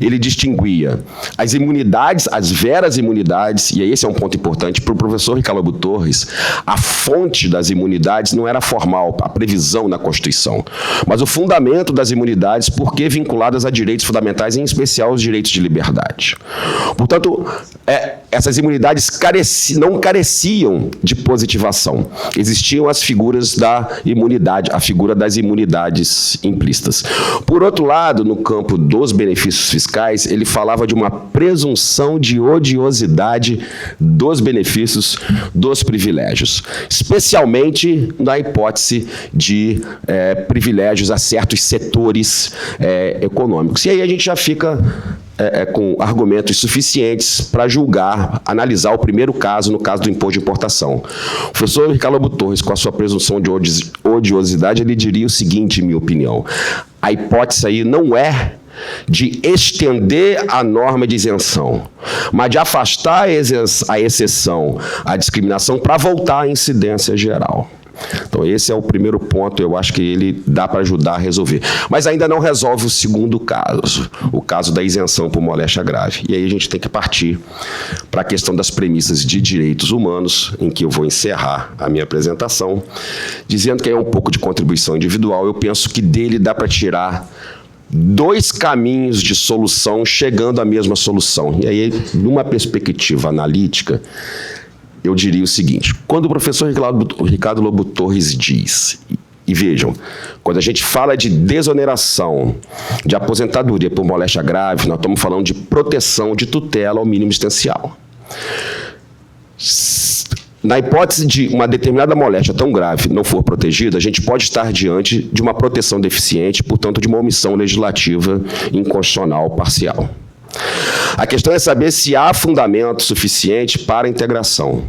ele distinguia as imunidades, as veras imunidades, e aí esse é um ponto importante para o professor Ricardo Lobo Torres. A fonte das imunidades não era formal, a previsão na Constituição, mas o fundamento das imunidades, porque vinculadas a direitos fundamentais, em especial os direitos de liberdade. Portanto, essas imunidades não careciam de positivação. Existiam as figuras da imunidade, a figura das imunidades implícitas. Por outro lado, no campo dos benefícios fiscais, ele falava de uma presunção de odiosidade dos benefícios, dos privilégios, especialmente na hipótese de privilégios a certos setores econômicos. E aí a gente já fica com argumentos suficientes para julgar, analisar o primeiro caso, no caso do imposto de importação. O professor Ricardo Lobo Torres, com a sua presunção de odiosidade, ele diria o seguinte, em minha opinião: a hipótese aí não é de estender a norma de isenção, mas de afastar a exceção, a discriminação, para voltar à incidência geral. Então, esse é o primeiro ponto, eu acho que ele dá para ajudar a resolver. Mas ainda não resolve o segundo caso, o caso da isenção por moléstia grave. E aí a gente tem que partir para a questão das premissas de direitos humanos, em que eu vou encerrar a minha apresentação, dizendo que é um pouco de contribuição individual. Eu penso que dele dá para tirar dois caminhos de solução, chegando à mesma solução. E aí, numa perspectiva analítica, eu diria o seguinte: quando o professor Ricardo Lobo Torres diz, e vejam, quando a gente fala de desoneração de aposentadoria por moléstia grave, nós estamos falando de proteção, de tutela ao mínimo existencial. Na hipótese de uma determinada moléstia tão grave não for protegida, a gente pode estar diante de uma proteção deficiente, portanto, de uma omissão legislativa inconstitucional parcial. A questão é saber se há fundamento suficiente para a integração.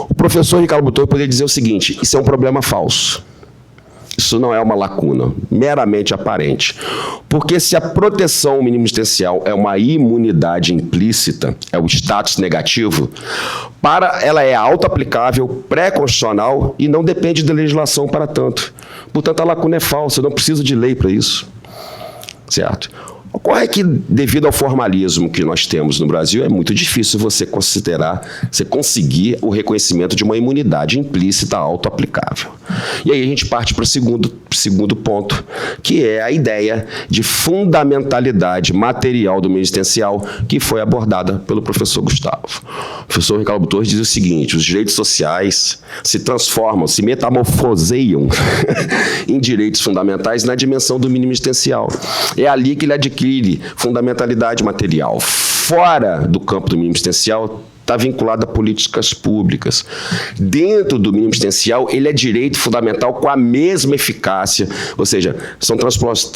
O professor Ricardo Lobo Torres poderia dizer o seguinte: isso é um problema falso. Isso não é uma lacuna, meramente aparente. Porque se a proteção mínima existencial é uma imunidade implícita, é o status negativo, ela é auto-aplicável, pré-constitucional e não depende da legislação para tanto. Portanto, a lacuna é falsa, eu não preciso de lei para isso. Certo? Ocorre que, devido ao formalismo que nós temos no Brasil, é muito difícil você conseguir o reconhecimento de uma imunidade implícita auto-aplicável. E aí a gente parte para o segundo ponto, que é a ideia de fundamentalidade material do mínimo existencial, que foi abordada pelo professor Gustavo. O professor Ricardo Lobo Torres diz o seguinte: os direitos sociais se transformam, se metamorfoseiam em direitos fundamentais na dimensão do mínimo existencial. É ali que ele adquire fundamentalidade material. Fora do campo do mínimo existencial, está vinculado a políticas públicas. Dentro do mínimo existencial, ele é direito fundamental com a mesma eficácia, ou seja, são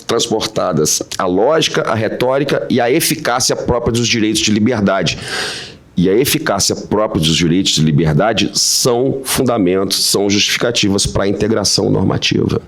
transportadas a lógica, a retórica e a eficácia própria dos direitos de liberdade. E a eficácia própria dos direitos de liberdade são fundamentos, são justificativas para a integração normativa.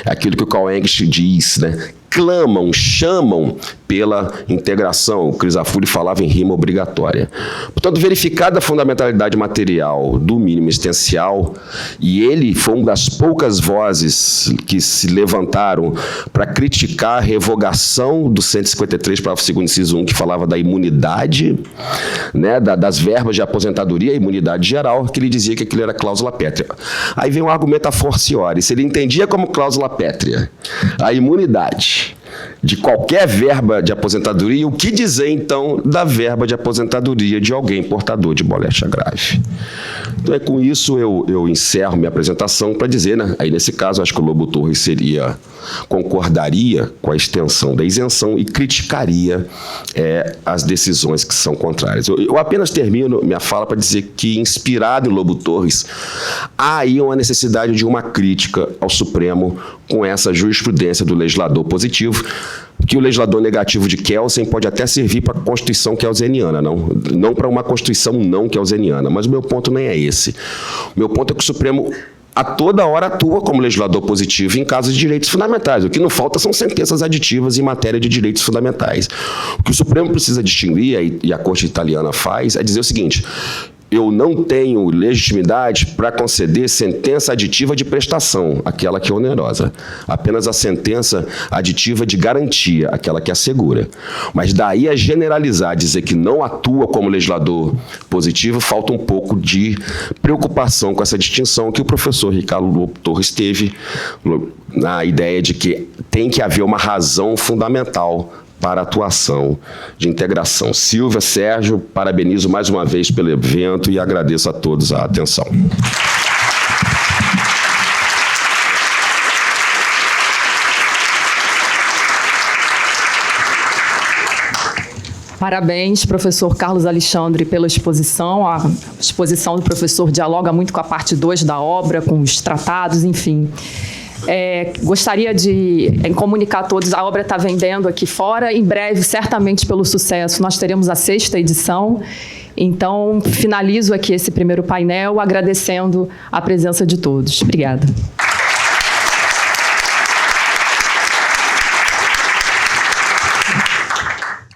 É aquilo que o Karl Engels diz, né? Clamam, chamam pela integração. O Crisafulli falava em rima obrigatória. Portanto, verificada a fundamentalidade material do mínimo existencial, e ele foi uma das poucas vozes que se levantaram para criticar a revogação do 153, parágrafo 2º, inciso 1, que falava da imunidade, né, das verbas de aposentadoria, a imunidade geral, que ele dizia que aquilo era cláusula pétrea. Aí vem um argumento a forciori. Se ele entendia como cláusula pétrea a imunidade de qualquer verba de aposentadoria, o que dizer, então, da verba de aposentadoria de alguém portador de moléstia grave? Então, com isso, eu encerro minha apresentação para dizer, né, aí nesse caso, acho que o Lobo Torres concordaria com a extensão da isenção e criticaria as decisões que são contrárias. Eu apenas termino minha fala para dizer que, inspirado em Lobo Torres, há aí uma necessidade de uma crítica ao Supremo com essa jurisprudência do legislador positivo, que o legislador negativo de Kelsen pode até servir para a Constituição kelseniana, não para uma Constituição não kelseniana, mas o meu ponto nem é esse. O meu ponto é que o Supremo a toda hora atua como legislador positivo em casos de direitos fundamentais. O que não falta são sentenças aditivas em matéria de direitos fundamentais. O que o Supremo precisa distinguir, e a Corte italiana faz, é dizer o seguinte: eu não tenho legitimidade para conceder sentença aditiva de prestação, aquela que é onerosa. Apenas a sentença aditiva de garantia, aquela que assegura. Mas daí a generalizar, dizer que não atua como legislador positivo, falta um pouco de preocupação com essa distinção que o professor Ricardo Lobo Torres teve na ideia de que tem que haver uma razão fundamental para a atuação de integração. Silvia, Sérgio, parabenizo mais uma vez pelo evento e agradeço a todos a atenção. Parabéns, professor Carlos Alexandre, pela exposição. A exposição do professor dialoga muito com a parte 2 da obra, com os tratados, enfim. Gostaria de comunicar a todos, a obra está vendendo aqui fora, em breve, certamente pelo sucesso, nós teremos a 6ª edição, então finalizo aqui esse primeiro painel agradecendo a presença de todos. Obrigada.